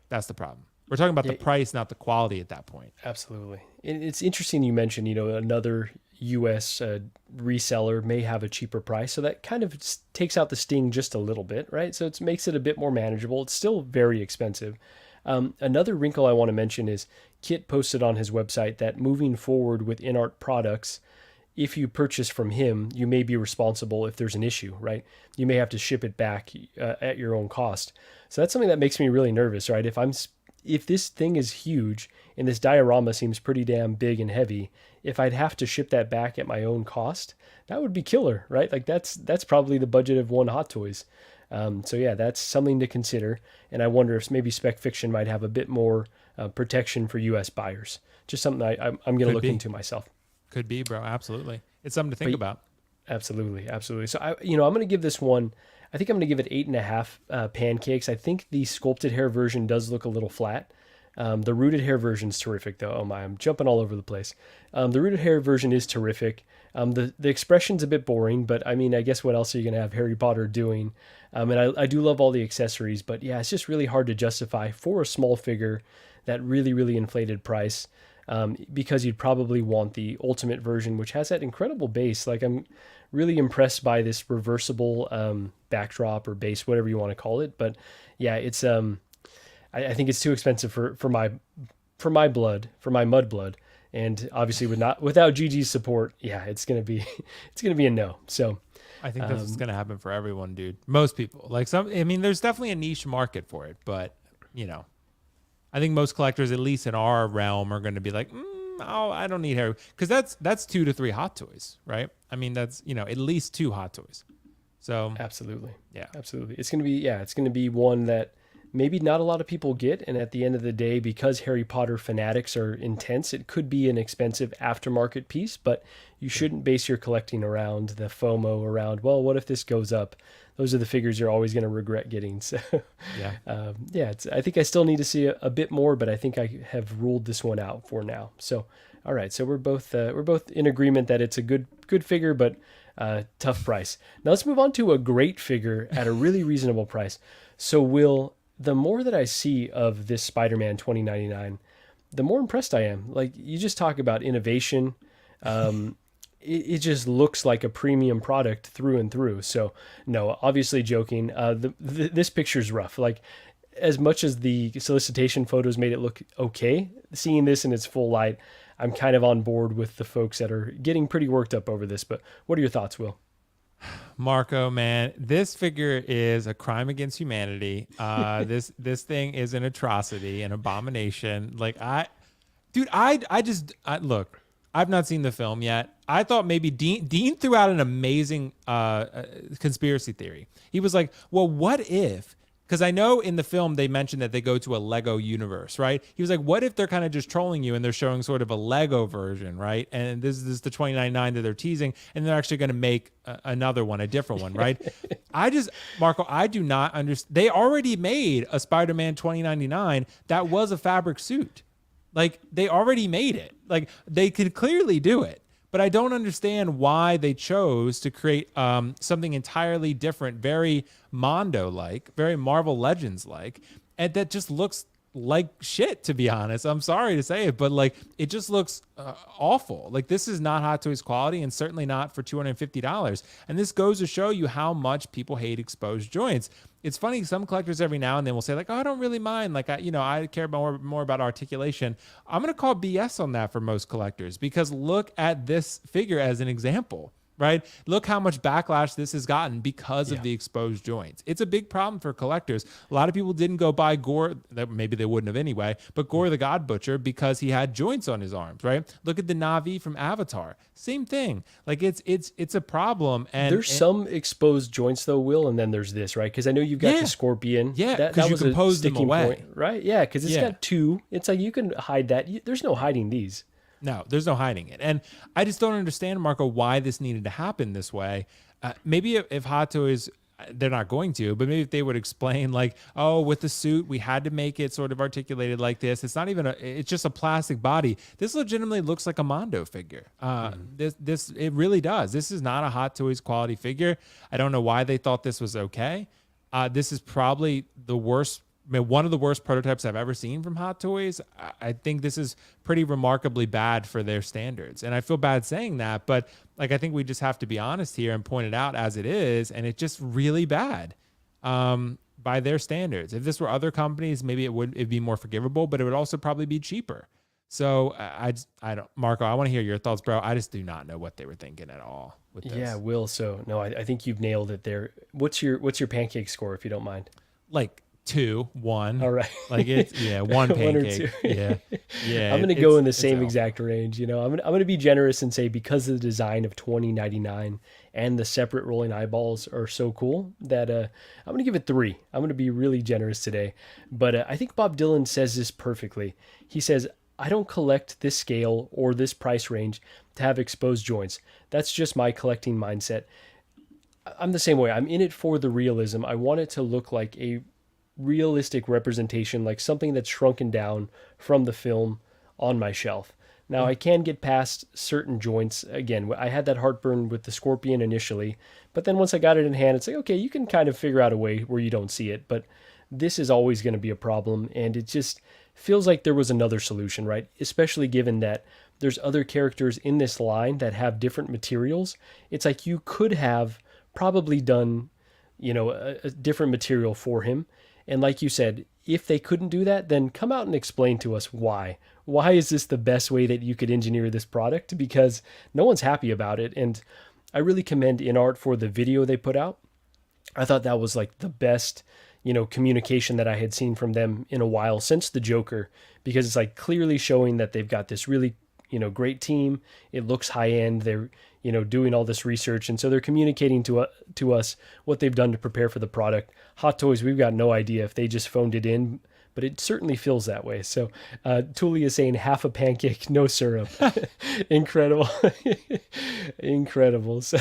Speaker 3: that's the problem. We're talking about
Speaker 2: Yeah,
Speaker 3: the price, not the quality at that point.
Speaker 2: absolutely. And it's interesting you mentioned, another US reseller may have a cheaper price. So that kind of takes out the sting just a little bit, right? So it makes it a bit more manageable. It's still very expensive. Another wrinkle I want to mention is Kit posted on his website that moving forward with INART products, if you purchase from him, you may be responsible if there's an issue, right? You may have to ship it back at your own cost. So that's something that makes me really nervous, right? If this thing is huge and this diorama seems pretty damn big and heavy, if I'd have to ship that back at my own cost, that would be killer, right? Like that's probably the budget of one Hot Toys. So yeah, that's something to consider. And I wonder if maybe Spec Fiction might have a bit more protection for U.S. buyers. Just something I'm going to look into myself.
Speaker 3: Could be, bro. Absolutely. It's something to think about.
Speaker 2: Absolutely, absolutely. So I'm going to give this one. I think I'm going to give it 8.5 pancakes. I think the sculpted hair version does look a little flat. The rooted hair version is terrific, though. Oh my, I'm jumping all over the place. The rooted hair version is terrific. The expression's a bit boring, but I mean, I guess what else are you going to have Harry Potter doing? And I do love all the accessories, but yeah, it's just really hard to justify for a small figure that really, really inflated price. Because you'd probably want the ultimate version, which has that incredible base. Like I'm really impressed by this reversible backdrop or base, whatever you want to call it. But yeah, it's I think it's too expensive for my blood, for my mud blood, and obviously without Gigi's support, yeah, it's gonna be a no. So
Speaker 3: I think that's what's gonna happen for everyone, dude. Most people, I mean, there's definitely a niche market for it, but I think most collectors, at least in our realm, are going to be like, oh, I don't need Harry, because that's 2 to 3 Hot Toys, right? I mean, that's at least 2 Hot Toys. So
Speaker 2: absolutely,
Speaker 3: yeah,
Speaker 2: absolutely, it's going to be one that maybe not a lot of people get, and at the end of the day, because Harry Potter fanatics are intense, it could be an expensive aftermarket piece, but you shouldn't base your collecting around the FOMO around, well, what if this goes up? Those are the figures you're always going to regret getting. So yeah, I think I still need to see a bit more, but I think I have ruled this one out for now. So all right, so we're both in agreement that it's a good figure, but tough price. Now let's move on to a great figure at a really reasonable price. So the more that I see of this Spider-Man 2099, the more impressed I am. Like, you just talk about innovation. It just looks like a premium product through and through. So no, obviously joking. This picture's rough. Like, as much as the solicitation photos made it look okay, seeing this in its full light, I'm kind of on board with the folks that are getting pretty worked up over this. But what are your thoughts, Will?
Speaker 3: Marco, man, this figure is a crime against humanity. This thing is an atrocity, an abomination. Like, look, I've not seen the film yet. I thought maybe Dean threw out an amazing conspiracy theory. He was like, well, what if, because I know in the film they mentioned that they go to a Lego universe, right? He was like, what if they're kind of just trolling you and they're showing sort of a Lego version, right? And this is the 2099 that they're teasing, and they're actually going to make another one, a different one, right? Marco, I do not understand. They already made a Spider-Man 2099 that was a fabric suit. Like, they already made it. Like, they could clearly do it. But I don't understand why they chose to create something entirely different, very Mondo-like, very Marvel Legends-like, and that just looks like shit, to be honest. I'm sorry to say it, but like, it just looks awful. Like, this is not Hot Toys quality, and certainly not for $250. And this goes to show you how much people hate exposed joints. It's funny, some collectors every now and then will say like, oh, I don't really mind. Like, I care more about articulation. I'm going to call BS on that for most collectors, because look at this figure as an example, right? Look how much backlash this has gotten because of the exposed joints. It's a big problem for collectors. A lot of people didn't go buy Gore, maybe they wouldn't have anyway, but Gore the God Butcher, because he had joints on his arms, right? Look at the Na'vi from Avatar. Same thing. Like, it's a problem. And
Speaker 2: there's some exposed joints though, Will, and then there's this, right? Because I know you've got the Scorpion.
Speaker 3: Yeah,
Speaker 2: that
Speaker 3: you
Speaker 2: was
Speaker 3: can
Speaker 2: a
Speaker 3: pose them
Speaker 2: sticking
Speaker 3: away.
Speaker 2: point, right? Yeah, because it's got two. It's like you can hide that. There's no hiding these.
Speaker 3: No, there's no hiding it. And I just don't understand, Marco, why this needed to happen this way. Maybe if Hot Toys, they're not going to, but maybe if they would explain like, oh, with the suit, we had to make it sort of articulated like this. It's not even it's just a plastic body. This legitimately looks like a Mondo figure. It really does. This is not a Hot Toys quality figure. I don't know why they thought this was okay. This is probably the worst mean, one of the worst prototypes I've ever seen from Hot Toys. I think this is pretty remarkably bad for their standards. And I feel bad saying that, but like, I think we just have to be honest here and point it out as it is. And it's just really bad by their standards. If this were other companies, maybe it'd be more forgivable, but it would also probably be cheaper. So I don't, Marco, I want to hear your thoughts, bro. I just do not know what they were thinking at all with this.
Speaker 2: Yeah, Will. So no, I think you've nailed it there. What's your pancake score, if you don't mind?
Speaker 3: Like 2, 1.
Speaker 2: All right.
Speaker 3: Like it's one
Speaker 2: One or
Speaker 3: pancake.
Speaker 2: two.
Speaker 3: Yeah.
Speaker 2: I'm gonna go in the same exact range. You know, I'm gonna be generous and say because of the design of 2099 and the separate rolling eyeballs are so cool that I'm gonna give it 3. I'm gonna be really generous today. But I think Bob Dylan says this perfectly. He says, I don't collect this scale or this price range to have exposed joints. That's just my collecting mindset. I'm the same way. I'm in it for the realism. I want it to look like a realistic representation, like something that's shrunken down from the film on my shelf. Now, I can get past certain joints. Again, I had that heartburn with the Scorpion initially, but then once I got it in hand, it's like, okay, you can kind of figure out a way where you don't see it, but this is always going to be a problem, and it just feels like there was another solution, right? Especially given that there's other characters in this line that have different materials. It's like you could have probably done, a different material for him. And like you said, if they couldn't do that, then come out and explain to us why. Why is this the best way that you could engineer this product? Because no one's happy about it. And I really commend INART for the video they put out. I thought that was like the best, communication that I had seen from them in a while since the Joker, because it's like clearly showing that they've got this really, great team. It looks high end. They're, doing all this research. And so they're communicating to us what they've done to prepare for the product. Hot Toys, we've got no idea if they just phoned it in, but it certainly feels that way. So Thule is saying half a pancake, no syrup. Incredible. Incredible. So,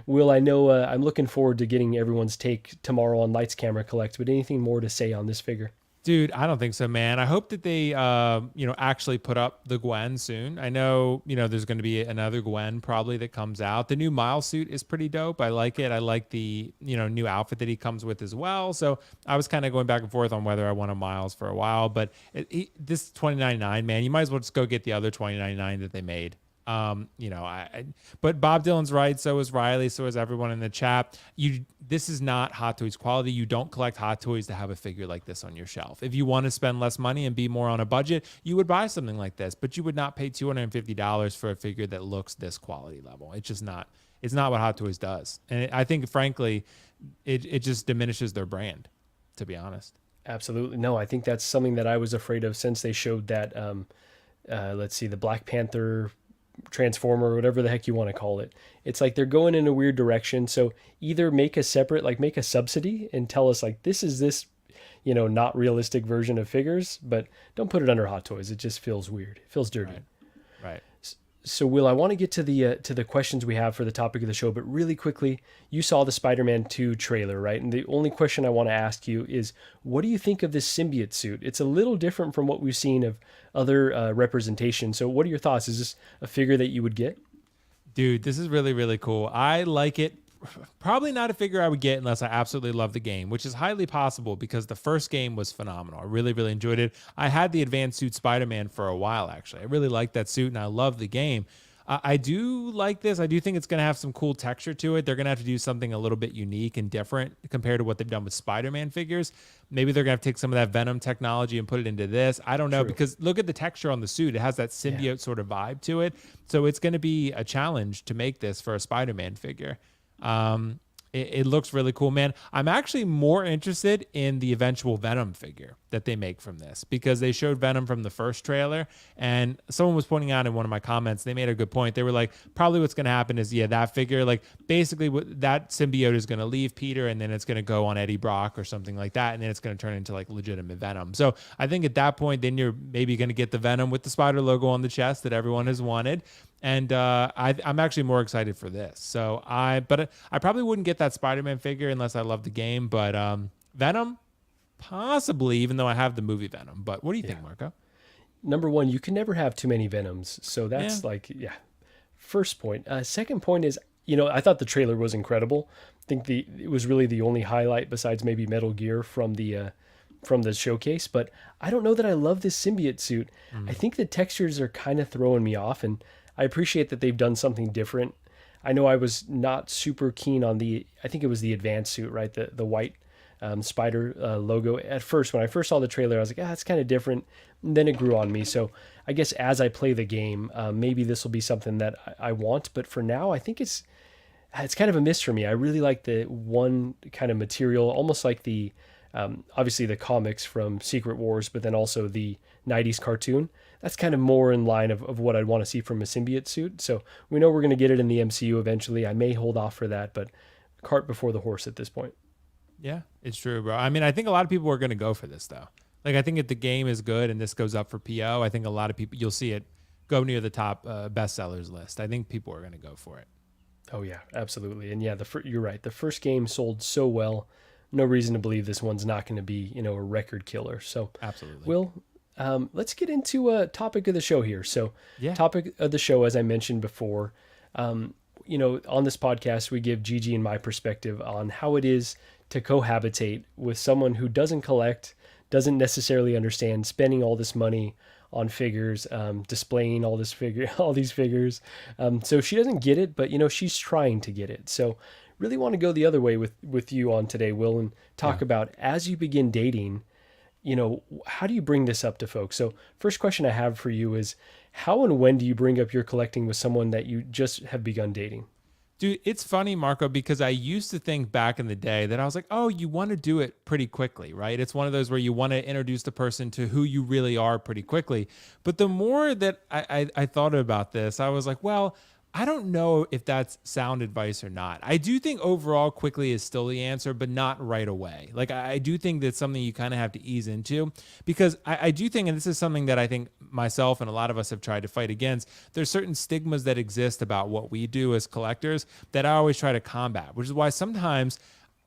Speaker 2: Will, I know I'm looking forward to getting everyone's take tomorrow on Lights Camera Collect, but anything more to say on this figure?
Speaker 3: Dude, I don't think so, man. I hope that they, actually put up the Gwen soon. I know, there's going to be another Gwen probably that comes out. The new Miles suit is pretty dope. I like it. I like the, new outfit that he comes with as well. So I was kind of going back and forth on whether I want a Miles for a while. But this $29.99, man, you might as well just go get the other $29.99 that they made. But Bob Dylan's right. So is Riley. So is everyone in the chat. This is not Hot Toys quality. You don't collect Hot Toys to have a figure like this on your shelf. If you want to spend less money and be more on a budget, you would buy something like this, but you would not pay $250 for a figure that looks this quality level. It's just not. It's not what Hot Toys does. And I think, frankly, it just diminishes their brand, to be honest.
Speaker 2: Absolutely. No, I think that's something that I was afraid of since they showed that, the Black Panther Transformer, or whatever the heck you want to call it. It's like they're going in a weird direction. So either make a separate, make a subsidy and tell us like this is this, not realistic version of figures, but don't put it under Hot Toys. It just feels weird. It feels dirty.
Speaker 3: Right.
Speaker 2: So Will, I want to get to the questions we have for the topic of the show, but really quickly, you saw the Spider-Man 2 trailer, right? And the only question I want to ask you is, what do you think of this symbiote suit? It's a little different from what we've seen of other representations. So what are your thoughts? Is this a figure that you would get?
Speaker 3: Dude, this is really, really cool. I like it. Probably not a figure I would get unless I absolutely love the game, which is highly possible because the first game was phenomenal. I really, really enjoyed it. I had the advanced suit Spider-Man for a while, actually. I really liked that suit, and I love the game. I do like this. I do think it's going to have some cool texture to it. They're going to have to do something a little bit unique and different compared to what they've done with Spider-Man figures. Maybe they're going to have to take some of that Venom technology and put it into this. I don't know, because look at the texture on the suit. It has that symbiote sort of vibe to it. So it's going to be a challenge to make this for a Spider-Man figure. It looks really cool, man. I'm actually more interested in the eventual Venom figure that they make from this because they showed Venom from the first trailer, and someone was pointing out in one of my comments, they made a good point. They were like, probably what's going to happen is, that figure, like basically that symbiote is going to leave Peter and then it's going to go on Eddie Brock or something like that. And then it's going to turn into like legitimate Venom. So I think at that point, then you're maybe going to get the Venom with the spider logo on the chest that everyone has wanted. And I'm actually more excited for this. So I probably wouldn't get that Spider-Man figure unless I love the game. But Venom, possibly, even though I have the movie Venom. But what do you think, Marco?
Speaker 2: Number one, you can never have too many Venoms. So that's first point. Second point is, I thought the trailer was incredible. I think it was really the only highlight besides maybe Metal Gear from the from the showcase, but I don't know that I love this symbiote suit. I think the textures are kind of throwing me off, and I appreciate that they've done something different. I know I was not super keen on I think it was the advanced suit, right? The white spider logo. At first, when I first saw the trailer, I was like, it's kind of different. And then it grew on me. So I guess as I play the game, maybe this will be something that I want. But for now, I think it's kind of a miss for me. I really like the one kind of material, almost like the obviously the comics from Secret Wars, but then also the 90s cartoon. That's kind of more in line of what I'd want to see from a symbiote suit. So we know we're going to get it in the MCU eventually. I may hold off for that, but cart before the horse at this point.
Speaker 3: Yeah, it's true, bro. I mean, I think a lot of people are going to go for this, though. Like, I think if the game is good and this goes up for PO, I think a lot of people, you'll see it go near the top bestsellers list. I think people are going to go for it.
Speaker 2: Oh, yeah, absolutely. And yeah, you're right. The first game sold so well. No reason to believe this one's not going to be, a record killer. So,
Speaker 3: absolutely.
Speaker 2: Will, let's get into a topic of the show here. So,
Speaker 3: yeah.
Speaker 2: Topic of the show, as I mentioned before, on this podcast, we give Gigi and my perspective on how it is to cohabitate with someone who doesn't collect, doesn't necessarily understand spending all this money on figures, displaying all these figures. So she doesn't get it, but she's trying to get it. So really want to go the other way with you on today, Will, and talk about as you begin dating, how do you bring this up to folks? So first question I have for you is, how and when do you bring up your collecting with someone that you just have begun dating?
Speaker 3: Dude, it's funny, Marco, because I used to think back in the day that I was like, oh, you want to do it pretty quickly, right? It's one of those where you want to introduce the person to who you really are pretty quickly. But the more that I thought about this, I was like, well, I don't know if that's sound advice or not. I do think overall quickly is still the answer, but not right away. Like, I do think that's something you kind of have to ease into, because I do think, and this is something that I think myself and a lot of us have tried to fight against, there's certain stigmas that exist about what we do as collectors that I always try to combat, which is why sometimes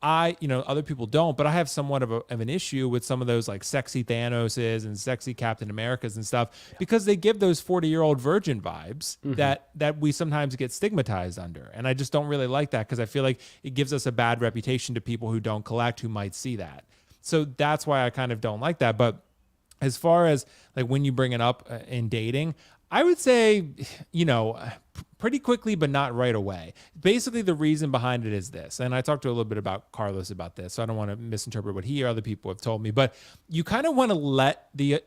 Speaker 3: other people don't, but I have somewhat of an issue with some of those like sexy Thanoses and sexy Captain Americas and stuff, because they give those 40-year-old virgin vibes that we sometimes get stigmatized under. And I just don't really like that, because I feel like it gives us a bad reputation to people who don't collect, who might see that. So that's why I kind of don't like that. But as far as like when you bring it up in dating, I would say, pretty quickly, but not right away. Basically, the reason behind it is this, and I talked to a little bit about Carlos about this, so I don't want to misinterpret what he or other people have told me, but you kind of want to let the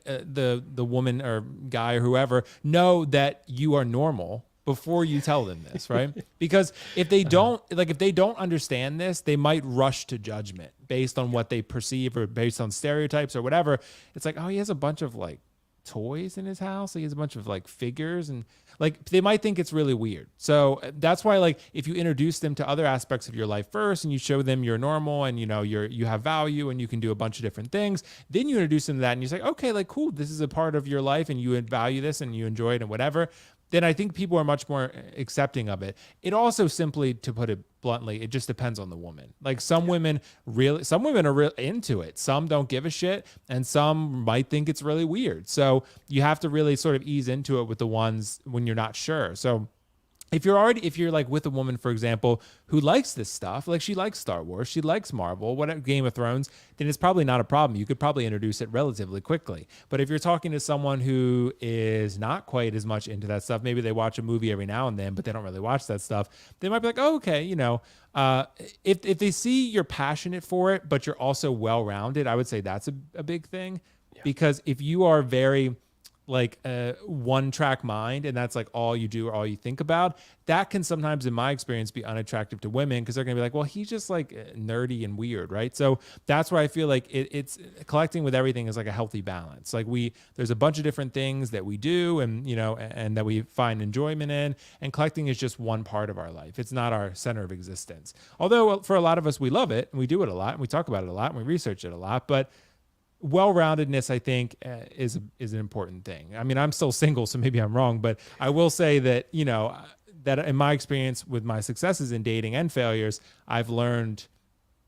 Speaker 3: woman or guy or whoever know that you are normal before you tell them this, right? Because if they don't understand this, they might rush to judgment based on what they perceive or based on stereotypes or whatever. It's like, oh, he has a bunch of like toys in his house. He has a bunch of like figures, and like they might think it's really weird. So that's why, like, if you introduce them to other aspects of your life first and you show them you're normal and you have value and you can do a bunch of different things, then you introduce them to that and you say, okay, like cool, this is a part of your life and you value this and you enjoy it and whatever, then I think people are much more accepting of it. It also, simply to put it bluntly, it just depends on the woman. Like some women are real into it. Some don't give a shit, and some might think it's really weird. So you have to really sort of ease into it with the ones when you're not sure. So if you're like with a woman, for example, who likes this stuff, like she likes Star Wars, she likes Marvel, whatever, Game of Thrones, then it's probably not a problem. You could probably introduce it relatively quickly. But if you're talking to someone who is not quite as much into that stuff, maybe they watch a movie every now and then, but they don't really watch that stuff, they might be like, oh, okay, if they see you're passionate for it, but you're also well-rounded, I would say that's a big thing. Yeah. Because if you are very like a one-track mind and that's like all you do or all you think about, that can sometimes, in my experience, be unattractive to women, because they're gonna be like, well, he's just like nerdy and weird, right? So that's where I feel like it's collecting with everything is like a healthy balance. Like there's a bunch of different things that we do and and that we find enjoyment in, and collecting is just one part of our life. It's not our center of existence, although for a lot of us, we love it and we do it a lot and we talk about it a lot and we research it a lot. But well-roundedness, I think, is an important thing. I mean, I'm still single, so maybe I'm wrong, but I will say that, that in my experience with my successes in dating and failures, I've learned,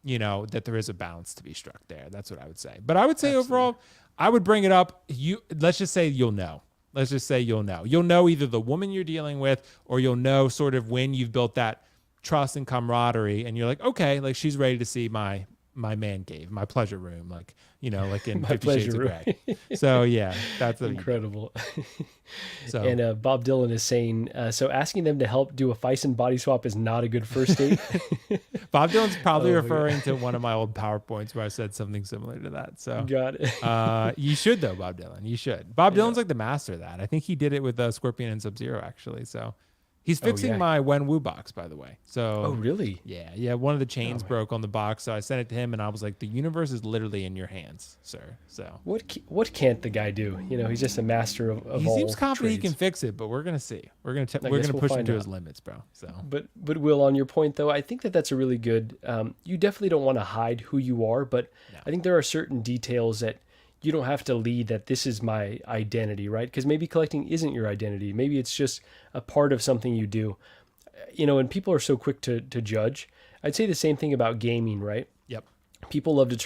Speaker 3: that there is a balance to be struck there. That's what I would say. But I would say Absolutely. Overall, I would bring it up. Let's just say you'll know. Let's just say you'll know. You'll know either the woman you're dealing with, or you'll know sort of when you've built that trust and camaraderie and you're like, okay, like she's ready to see my my man cave, my pleasure room, like, like in
Speaker 2: My
Speaker 3: 50 Shades
Speaker 2: pleasure
Speaker 3: of
Speaker 2: room.
Speaker 3: Grey. So yeah, that's what you do.
Speaker 2: Incredible.
Speaker 3: So
Speaker 2: And Bob Dylan is saying, so asking them to help do a Fison body swap is not a good first date.
Speaker 3: Bob Dylan's probably
Speaker 2: Oh, my
Speaker 3: referring to one of my old PowerPoints where I said something similar to that. So
Speaker 2: Got it.
Speaker 3: you should though, Bob Dylan. You should. Bob
Speaker 2: Yeah.
Speaker 3: Dylan's like the master of that. I think he did it with Scorpion and Sub-Zero actually. So he's
Speaker 2: Oh,
Speaker 3: fixing
Speaker 2: yeah.
Speaker 3: my Wenwu box, by the way. So
Speaker 2: Oh, really?
Speaker 3: yeah. One of the chains
Speaker 2: man.
Speaker 3: broke on the box, so I sent it to him, and I was like, "The universe is literally in your hands, sir." So
Speaker 2: What can't the guy do? He's just a master of
Speaker 3: he
Speaker 2: all
Speaker 3: seems confident he
Speaker 2: trades.
Speaker 3: can fix it, but we're gonna see. We're gonna
Speaker 2: I
Speaker 3: we're
Speaker 2: guess
Speaker 3: gonna
Speaker 2: we'll
Speaker 3: push him
Speaker 2: find
Speaker 3: to
Speaker 2: out.
Speaker 3: his limits, bro. So
Speaker 2: But Will, on your point though, I think that's a really good. You definitely don't want to hide who you are, but I think there are certain details that you don't have to lead that this is my identity, right? Because maybe collecting isn't your identity. Maybe it's just a part of something you do. And people are so quick to judge. I'd say the same thing about gaming, right?
Speaker 3: yep.
Speaker 2: People love to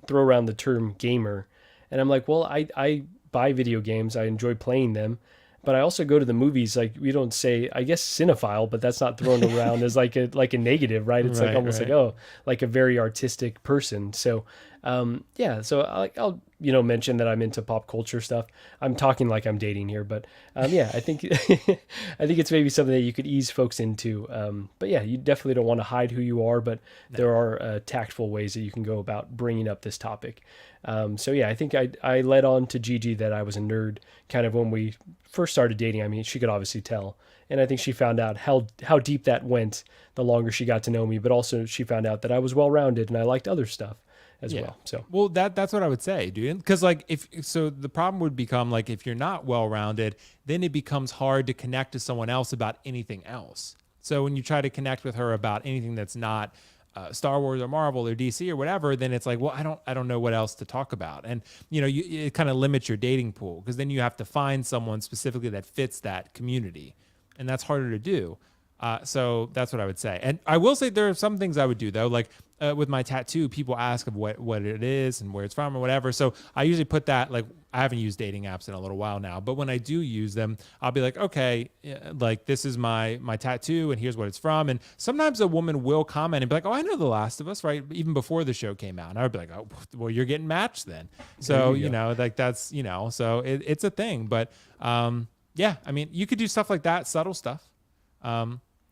Speaker 2: throw around the term gamer, and I'm like, well, I buy video games, I enjoy playing them, but I also go to the movies. Like, we don't say, I guess, cinephile, but that's not thrown around as like a negative, right? It's like
Speaker 3: Right,
Speaker 2: almost
Speaker 3: right.
Speaker 2: like, like a very artistic person. So so I'll mention that I'm into pop culture stuff. I'm talking like I'm dating here, but yeah, I think I think it's maybe something that you could ease folks into. But yeah, you definitely don't want to hide who you are, but there are tactful ways that you can go about bringing up this topic. So yeah, I think I led on to Gigi that I was a nerd kind of when we first started dating. I mean, she could obviously tell, and I think she found out how deep that went the longer she got to know me. But also she found out that I was well rounded and I liked other stuff as well. So
Speaker 3: Well, that's what I would say, dude. Because like so the problem would become like if you're not well rounded, then it becomes hard to connect to someone else about anything else. So when you try to connect with her about anything that's not Star Wars or Marvel or DC or whatever, then it's like, well, I don't know what else to talk about, and it kind of limits your dating pool because then you have to find someone specifically that fits that community, and that's harder to do. So that's what I would say. And I will say there are some things I would do though, like with my tattoo, people ask of what it is and where it's from or whatever. So I usually put that, like, I haven't used dating apps in a little while now, but when I do use them, I'll be like, okay, like this is my tattoo and here's what it's from. And sometimes a woman will comment and be like, oh, I know The Last of Us, right? Even before the show came out. And I would be like, oh, well, you're getting matched then. So, like that's, so it's a thing. But yeah, I mean, you could do stuff like that, subtle stuff.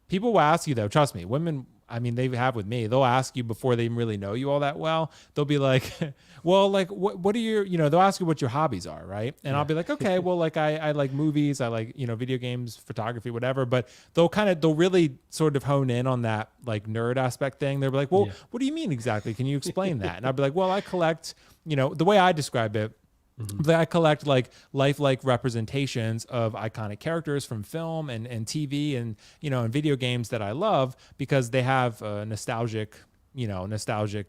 Speaker 3: People will ask you though, trust me, women, I mean, they have with me, they'll ask you before they really know you all that well. They'll be like, well, like what are your, they'll ask you what your hobbies are. Right. And I'll be like, okay, well, like I like movies. I like, video games, photography, whatever. But they'll really sort of hone in on that like nerd aspect thing. They'll be like, well, what do you mean exactly? Can you explain that? And I'll be like, well, I collect, the way I describe it, I collect like lifelike representations of iconic characters from film and TV and and video games that I love because they have nostalgic logic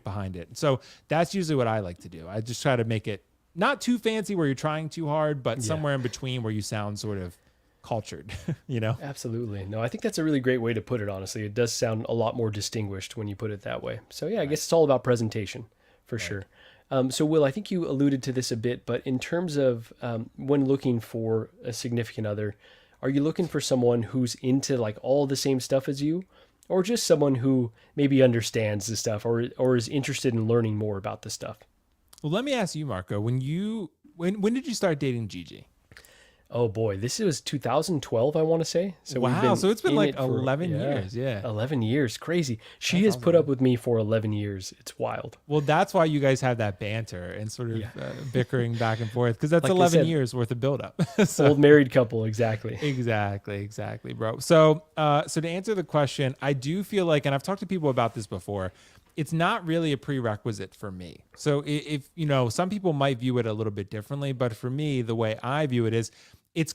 Speaker 3: behind it. So that's usually what I like to do. I just try to make it not too fancy where you're trying too hard, but somewhere in between where you sound sort of cultured.
Speaker 2: Absolutely. No, I think that's a really great way to put it. Honestly, it does sound a lot more distinguished when you put it that way. So yeah, I guess it's all about presentation for sure. So Will, I think you alluded to this a bit, but in terms of when looking for a significant other, are you looking for someone who's into like all the same stuff as you, or just someone who maybe understands the stuff or is interested in learning more about the stuff?
Speaker 3: Well, let me ask you, Marco, when did you start dating Gigi?
Speaker 2: Oh boy, this was 2012, I want to say. So we've
Speaker 3: wow,
Speaker 2: been
Speaker 3: so it's been
Speaker 2: in
Speaker 3: like
Speaker 2: it for,
Speaker 3: 11 years. Yeah.
Speaker 2: 11 years. Crazy. She
Speaker 3: That's
Speaker 2: has put
Speaker 3: awesome.
Speaker 2: up with me for 11 years. It's wild.
Speaker 3: Well, that's why you guys have that banter and sort of bickering back and forth because that's
Speaker 2: Like I
Speaker 3: 11
Speaker 2: said,
Speaker 3: years worth of buildup.
Speaker 2: Old married couple, exactly.
Speaker 3: Exactly, bro. So to answer the question, I do feel like, and I've talked to people about this before, it's not really a prerequisite for me. So if some people might view it a little bit differently, but for me, the way I view it is, it's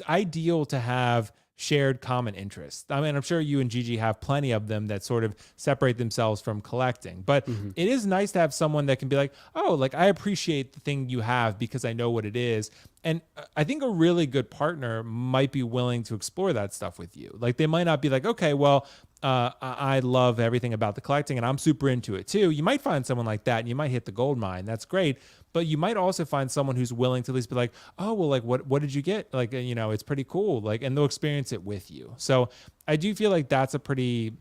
Speaker 3: ideal to have shared common interests. I mean, I'm sure you and Gigi have plenty of them that sort of separate themselves from collecting, but it is nice to have someone that can be like, oh, like I appreciate the thing you have because I know what it is. And I think a really good partner might be willing to explore that stuff with you. Like they might not be like, okay, well, I love everything about the collecting and I'm super into it too. You might find someone like that and you might hit the gold mine. That's great. But you might also find someone who's willing to at least be like, oh, well, like, what did you get? Like, it's pretty cool. Like, and they'll experience it with you. So I do feel like that's a pretty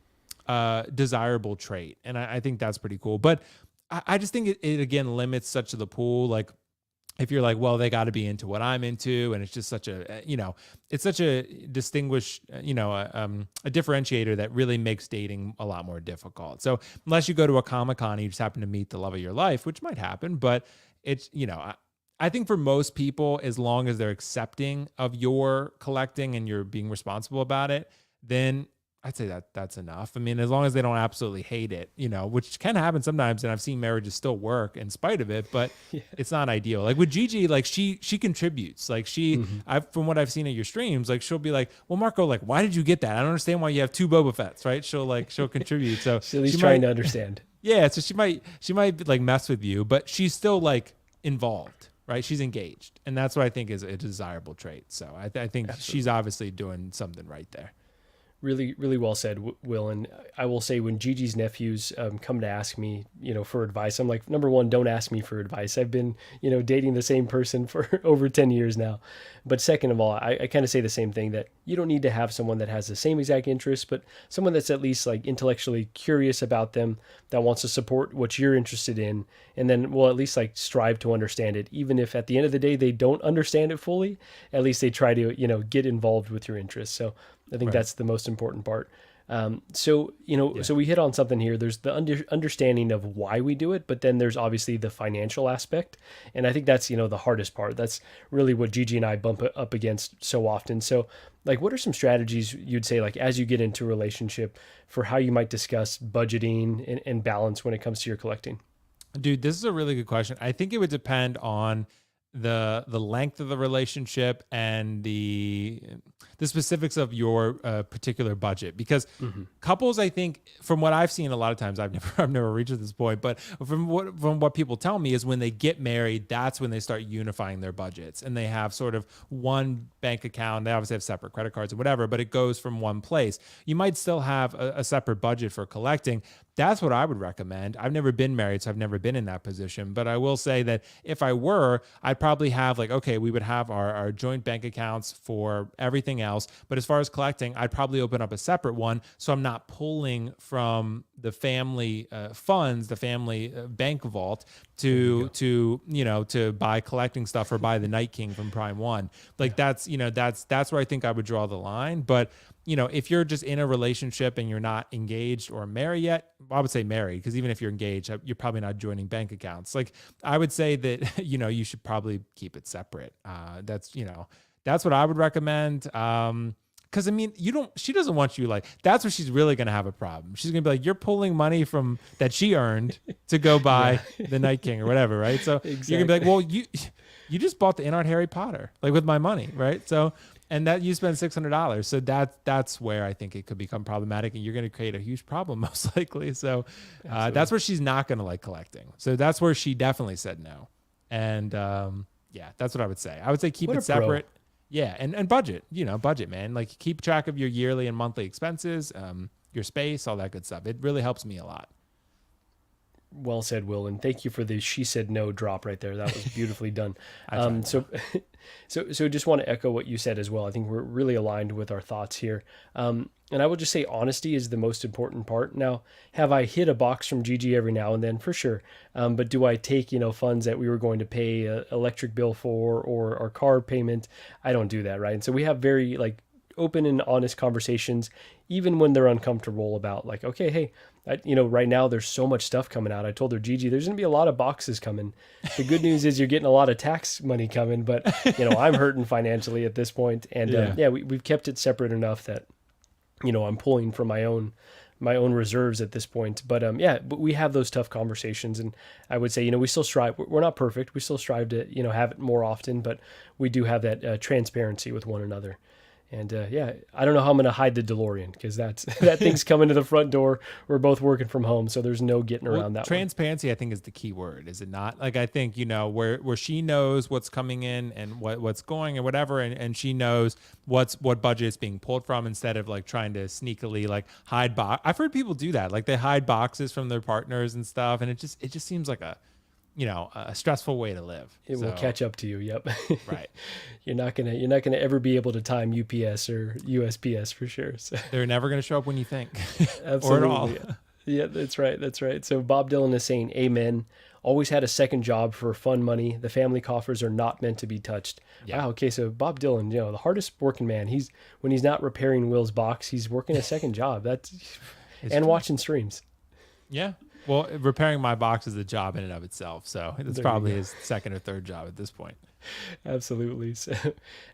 Speaker 3: desirable trait. And I think that's pretty cool. But I just think it again limits such of the pool. Like if you're like, well, they got to be into what I'm into, and it's just such a, it's such a distinguished, a differentiator that really makes dating a lot more difficult. So unless you go to a Comic-Con and you just happen to meet the love of your life, which might happen, but it's, I think for most people, as long as they're accepting of your collecting and you're being responsible about it, then I'd say that's enough. I mean, as long as they don't absolutely hate it, which can happen sometimes. And I've seen marriages still work in spite of it, but it's not ideal. Like with Gigi, like she contributes. Like from what I've seen at your streams, like she'll be like, well, Marco, like, why did you get that? I don't understand why you have 2 Boba Fetts, right? She'll contribute. So
Speaker 2: she's trying to understand.
Speaker 3: Yeah. So she might like mess with you, but she's still like involved, right? She's engaged. And that's what I think is a desirable trait. So I think Absolutely. She's obviously doing something right there.
Speaker 2: Really, really well said, Will. And I will say when Gigi's nephews come to ask me, for advice, I'm like, number one, don't ask me for advice. I've been, dating the same person for over 10 years now. But second of all, I kind of say the same thing, that you don't need to have someone that has the same exact interests, but someone that's at least like intellectually curious about them, that wants to support what you're interested in, and then will at least like strive to understand it. Even if at the end of the day, they don't understand it fully, at least they try to, get involved with your interests. So I think that's the most important part. So we hit on something here. There's the understanding of why we do it, but then there's obviously the financial aspect. And I think that's, the hardest part. That's really what Gigi and I bump up against so often. So like, what are some strategies you'd say, like, as you get into a relationship, for how you might discuss budgeting and balance when it comes to your collecting?
Speaker 3: Dude, this is a really good question. I think it would depend on the length of the relationship and the specifics of your particular budget, because couples, I think, from what I've seen a lot of times, I've never reached this point, but from what people tell me is when they get married, that's when they start unifying their budgets, and they have sort of one bank account. They obviously have separate credit cards and whatever, but it goes from one place. You might still have a separate budget for collecting. That's what I would recommend. I've never been married, so I've never been in that position. But I will say that if I were, I'd probably have like, okay, we would have our joint bank accounts for everything else. But as far as collecting, I'd probably open up a separate one, so I'm not pulling from the family funds, the family bank vault to buy collecting stuff or buy the Night King from Prime One. Like that's where I think I would draw the line. But if you're just in a relationship and you're not engaged or married yet, I would say married, because even if you're engaged, you're probably not joining bank accounts. Like I would say that, you should probably keep it separate. That's what I would recommend. Cause I mean, she doesn't want you, like, that's where she's really going to have a problem. She's going to be like, you're pulling money from that she earned to go buy the Night King or whatever. Right. So You're gonna be like, well, you just bought the INART Harry Potter, like, with my money. Right. So, and that you spend $600. So that's where I think it could become problematic, and you're going to create a huge problem most likely. So that's where she's not going to like collecting. So that's where she definitely said no. And that's what I would say. I would say keep it separate. Pro. Yeah. And budget, budget, man. Like keep track of your yearly and monthly expenses, your space, all that good stuff. It really helps me a lot.
Speaker 2: Well said, Will, and thank you for the "she said no" drop right there. That was beautifully done. So just want to echo what you said as well. I think we're really aligned with our thoughts here. And I will just say honesty is the most important part. Now, have I hit a box from Gigi every now and then? For sure. But do I take, funds that we were going to pay an electric bill for or our car payment? I don't do that, right? And so we have very open and honest conversations, even when they're uncomfortable, about like, okay, hey, right now there's so much stuff coming out. I told her, Gigi, there's going to be a lot of boxes coming. The good news is you're getting a lot of tax money coming, but I'm hurting financially at this point. And we've kept it separate enough that, I'm pulling from my own reserves at this point. But but we have those tough conversations, and I would say, we still strive. We're not perfect. We still strive to, have it more often, but we do have that transparency with one another. And I don't know how I'm going to hide the DeLorean, because that thing's coming to the front door. We're both working from home, so there's no getting around that.
Speaker 3: Transparency, I think, is the key word, is it not? Like, I think, where she knows what's coming in and what's going and whatever, and she knows what budget is being pulled from, instead of like trying to sneakily like hide box. I've heard people do that, like they hide boxes from their partners and stuff, and it just seems like a stressful way to live.
Speaker 2: It will catch up to you. Yep.
Speaker 3: Right.
Speaker 2: You're not gonna ever be able to time UPS or USPS for sure. So.
Speaker 3: They're never going to show up when you think.
Speaker 2: Absolutely.
Speaker 3: Or at all.
Speaker 2: Yeah, that's right. That's right. So Bob Dylan is saying, "Amen." Always had a second job for fun money. The family coffers are not meant to be touched.
Speaker 3: Yeah.
Speaker 2: Wow. Okay. So Bob Dylan, the hardest working man. When he's not repairing Will's box, he's working a second job. And true. Watching streams.
Speaker 3: Yeah. Well, repairing my box is a job in and of itself. So it's probably his second or third job at this point.
Speaker 2: Absolutely. So,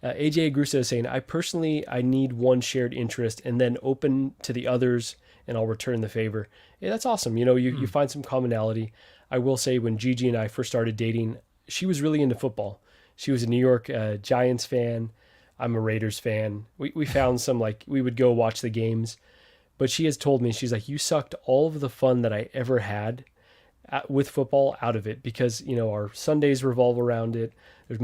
Speaker 2: AJ Grusso is saying, I need one shared interest and then open to the others, and I'll return the favor. Yeah, that's awesome. You find some commonality. I will say, when Gigi and I first started dating, she was really into football. She was a New York Giants fan. I'm a Raiders fan. We found some, we would go watch the games, but she has told me, she's like, you sucked all of the fun that I ever had with football out of it, because, our Sundays revolve around it. There's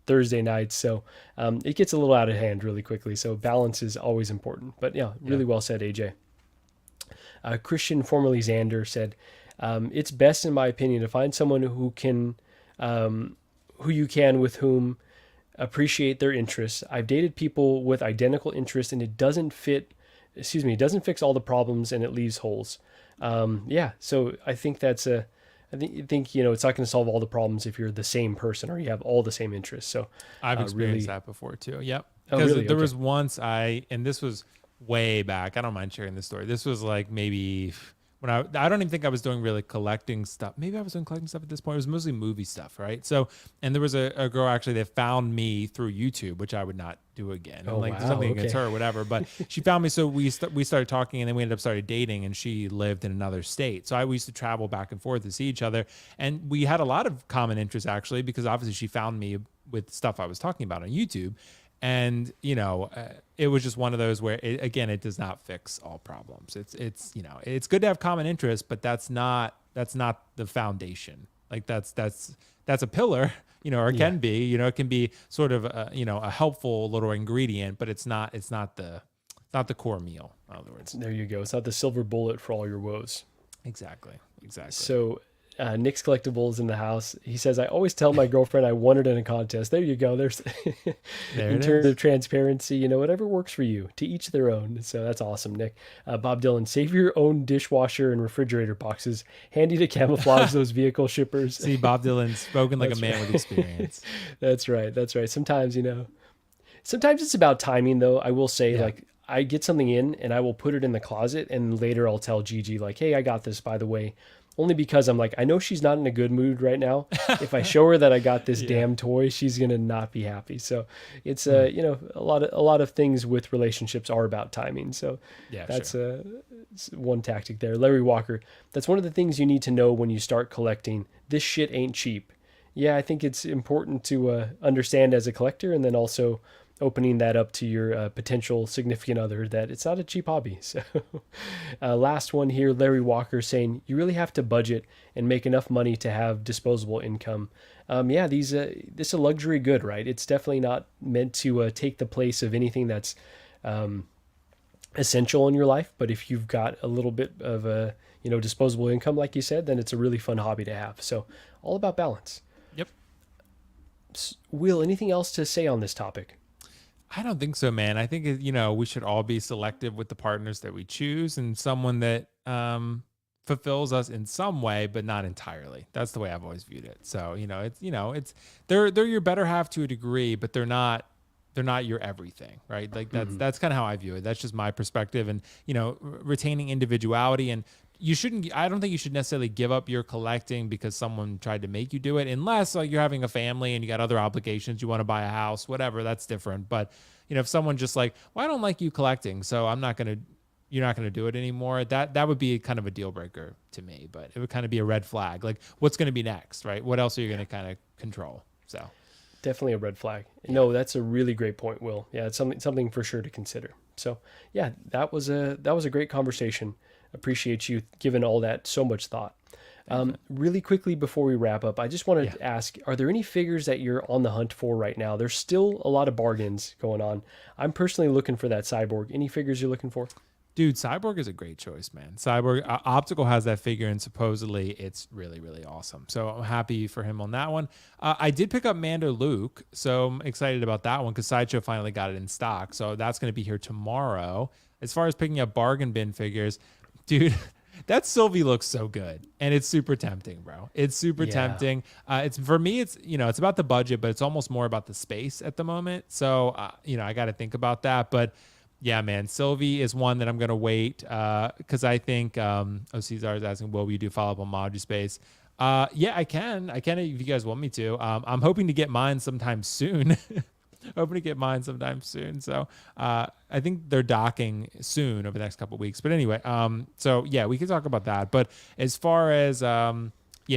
Speaker 2: Thursday nights. So it gets a little out of hand really quickly. So balance is always important. But yeah, really well said, AJ. Christian, formerly Xander, said, it's best, in my opinion, to find someone who with whom appreciate their interests. I've dated people with identical interests, and it doesn't fix all the problems, and it leaves holes. So I think I think it's not going to solve all the problems if you're the same person or you have all the same interests. So
Speaker 3: I've experienced that before too. Yep.
Speaker 2: Oh,
Speaker 3: because
Speaker 2: really?
Speaker 3: there was once and this was way back. I don't mind sharing this story. This was maybe when I don't even think I was doing really collecting stuff. Maybe I was doing collecting stuff at this point. It was mostly movie stuff, right? So, and there was a girl actually that found me through YouTube, which I would not do again.
Speaker 2: Oh,
Speaker 3: There's something against her or whatever, but she found me. So we started talking, and then we ended up started dating, and she lived in another state. So we used to travel back and forth to see each other. And we had a lot of common interests actually, because obviously she found me with stuff I was talking about on YouTube. And, it was just one of those where it does not fix all problems. It's good to have common interests, but that's not the foundation. That's a pillar, or it can be, it can be sort of a helpful little ingredient, but it's not the core meal, in other words.
Speaker 2: There you go. It's not the silver bullet for all your woes.
Speaker 3: Exactly.
Speaker 2: So Nick's Collectibles in the house. He says, I always tell my girlfriend I won it in a contest. There you go. There's in terms of transparency, whatever works for you, to each their own. So that's awesome, Nick. Bob Dylan, save your own dishwasher and refrigerator boxes. Handy to camouflage those vehicle shippers.
Speaker 3: See, Bob Dylan spoken like a man with experience.
Speaker 2: That's right. Sometimes, sometimes it's about timing though. I will say I get something in and I will put it in the closet, and later I'll tell Gigi hey, I got this, by the way. Only because I'm I know she's not in a good mood right now. If I show her that I got this damn toy, she's going to not be happy. So it's, a lot of things with relationships are about timing. So that's one tactic there. Larry Walker, that's one of the things you need to know when you start collecting. This shit ain't cheap. Yeah, I think it's important to understand as a collector, and then also opening that up to your potential significant other, that it's not a cheap hobby. So last one here, Larry Walker saying, you really have to budget and make enough money to have disposable income. This is a luxury good, right? It's definitely not meant to take the place of anything that's essential in your life. But if you've got a little bit of a, disposable income, like you said, then it's a really fun hobby to have. So all about balance.
Speaker 3: Yep.
Speaker 2: Will, anything else to say on this topic?
Speaker 3: I don't think so, man. I think, we should all be selective with the partners that we choose, and someone that fulfills us in some way, but not entirely. That's the way I've always viewed it. So, they're your better half to a degree, but they're not your everything, right? That's kind of how I view it. That's just my perspective, and, retaining individuality. And I don't think you should necessarily give up your collecting because someone tried to make you do it, unless you're having a family and you got other obligations, you want to buy a house, whatever, that's different. But, if someone just well, I don't like you collecting, so you're not going to do it anymore. That would be kind of a deal breaker to me, but it would kind of be a red flag. What's going to be next, right? What else are you going to kind of control? So
Speaker 2: definitely a red flag. Yeah. No, that's a really great point, Will. Yeah, it's something for sure to consider. So yeah, that was a great conversation. Appreciate you giving all that so much thought. Really quickly before we wrap up, I just wanted to ask, are there any figures that you're on the hunt for right now? There's still a lot of bargains going on. I'm personally looking for that Cyborg. Any figures you're looking for?
Speaker 3: Dude, Cyborg is a great choice, man. Cyborg, Optical has that figure, and supposedly it's really, really awesome. So I'm happy for him on that one. I did pick up Mando Luke, so I'm excited about that one because Sideshow finally got it in stock. So that's going to be here tomorrow. As far as picking up bargain bin figures, dude, that Sylvie looks so good, and it's super tempting, bro. It's super tempting. It's for me, it's it's about the budget, but it's almost more about the space at the moment. So I got to think about that, but. Yeah, man. Sylvie is one that I'm going to wait because I think Cesar is asking, will we do follow-up on Module Space? Yeah, I can. I can if you guys want me to. I'm hoping to get mine sometime soon. So I think they're docking soon over the next couple of weeks. But anyway, so yeah, we can talk about that. But as far as,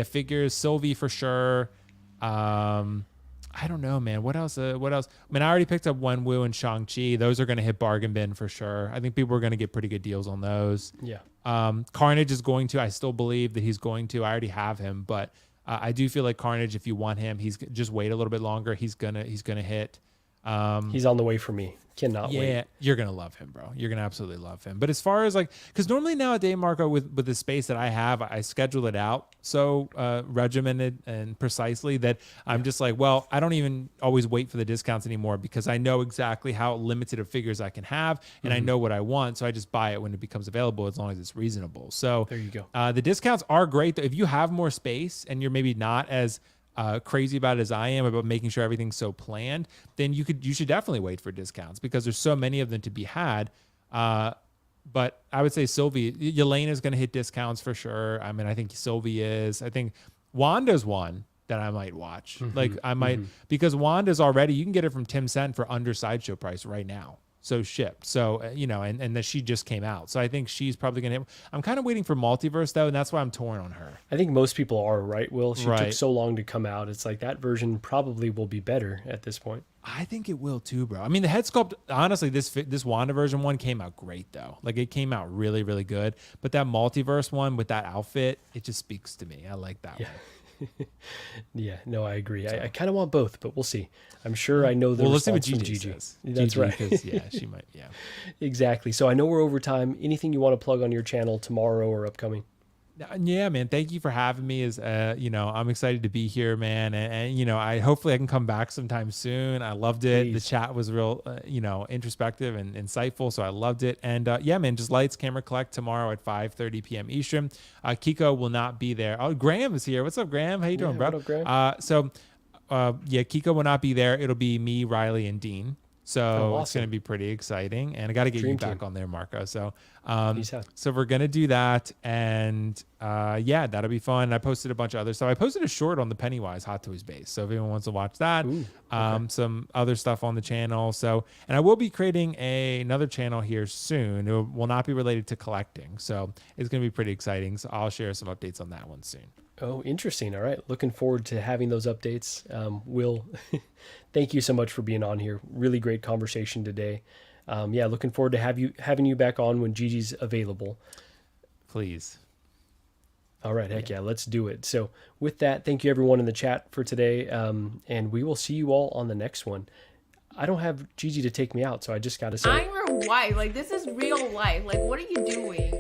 Speaker 3: figures, Sylvie for sure. I don't know, man. What else? I mean, I already picked up Wenwu and Shang-Chi. Those are going to hit bargain bin for sure. I think people are going to get pretty good deals on those.
Speaker 2: Yeah.
Speaker 3: Carnage is going to. I still believe that he's going to. I already have him, but I do feel like Carnage, if you want him, he's just wait a little bit longer. He's gonna hit.
Speaker 2: He's on the way for me. Cannot wait.
Speaker 3: Yeah, you're gonna love him, bro. You're gonna absolutely love him. But as far as because normally nowadays, Marco, with the space that I have, I schedule it out so regimented and precisely that I'm just like, well, I don't even always wait for the discounts anymore because I know exactly how limited of figures I can have, and I know what I want, so I just buy it when it becomes available as long as it's reasonable. So
Speaker 2: there you go.
Speaker 3: The discounts are great. If you have more space and you're maybe not as crazy about it as I am about making sure everything's so planned, then you should definitely wait for discounts because there's so many of them to be had. But I would say Sylvie, Yelena's going to hit discounts for sure. I mean, I think Sylvie is. I think Wanda's one that I might watch. Because Wanda's already, you can get it from Tim Cent for under Sideshow price right now. So shipped. So, and that she just came out. So I think she's probably going to, I'm kind of waiting for Multiverse though. And that's why I'm torn on her.
Speaker 2: I think most people are, right, Will? She took so long to come out. It's like that version probably will be better at this point.
Speaker 3: I think it will too, bro. I mean, the head sculpt, honestly, this Wanda version one came out great though. Like it came out really, really good. But that Multiverse one with that outfit, it just speaks to me. I like that one.
Speaker 2: Yeah, no, I agree. So, I kind of want both, but we'll see. I'm sure I know the
Speaker 3: let's see what
Speaker 2: response
Speaker 3: Gigi
Speaker 2: from Gigi.
Speaker 3: says.
Speaker 2: That's
Speaker 3: Gigi,
Speaker 2: right.
Speaker 3: Because, yeah, she might. Yeah,
Speaker 2: exactly. So I know we're over time. Anything you want to plug on your channel tomorrow or upcoming?
Speaker 3: Yeah, man. Thank you for having me. I'm excited to be here, man. And I hopefully I can come back sometime soon. I loved it.
Speaker 2: Please.
Speaker 3: The chat was real, introspective and insightful. So I loved it. And yeah, man, just lights, camera, collect tomorrow at 5:30 p.m. Eastern. Kiko will not be there. Oh, Graham is here. What's up, Graham? How you doing, bro?
Speaker 2: What up, Graham?
Speaker 3: Kiko will not be there. It'll be me, Riley, and Dean. So
Speaker 2: awesome.
Speaker 3: It's going to be pretty exciting, and I got to get
Speaker 2: Dream
Speaker 3: you back
Speaker 2: team.
Speaker 3: on there, Marco. So we're going to do that. And that'll be fun. I posted a bunch of other stuff. I posted a short on the Pennywise Hot Toys base. So if anyone wants to watch that, some other stuff on the channel. So, and I will be creating another channel here soon. It will not be related to collecting. So it's going to be pretty exciting. So I'll share some updates on that one soon.
Speaker 2: Oh, interesting. All right. Looking forward to having those updates. Will, thank you so much for being on here. Really great conversation today. Looking forward to having you back on when Gigi's available.
Speaker 3: Please.
Speaker 2: All right. Heck yeah. Let's do it. So with that, thank you everyone in the chat for today. And we will see you all on the next one. I don't have Gigi to take me out, so I just got to say.
Speaker 1: I'm your wife. Like, this is real life. Like, what are you doing?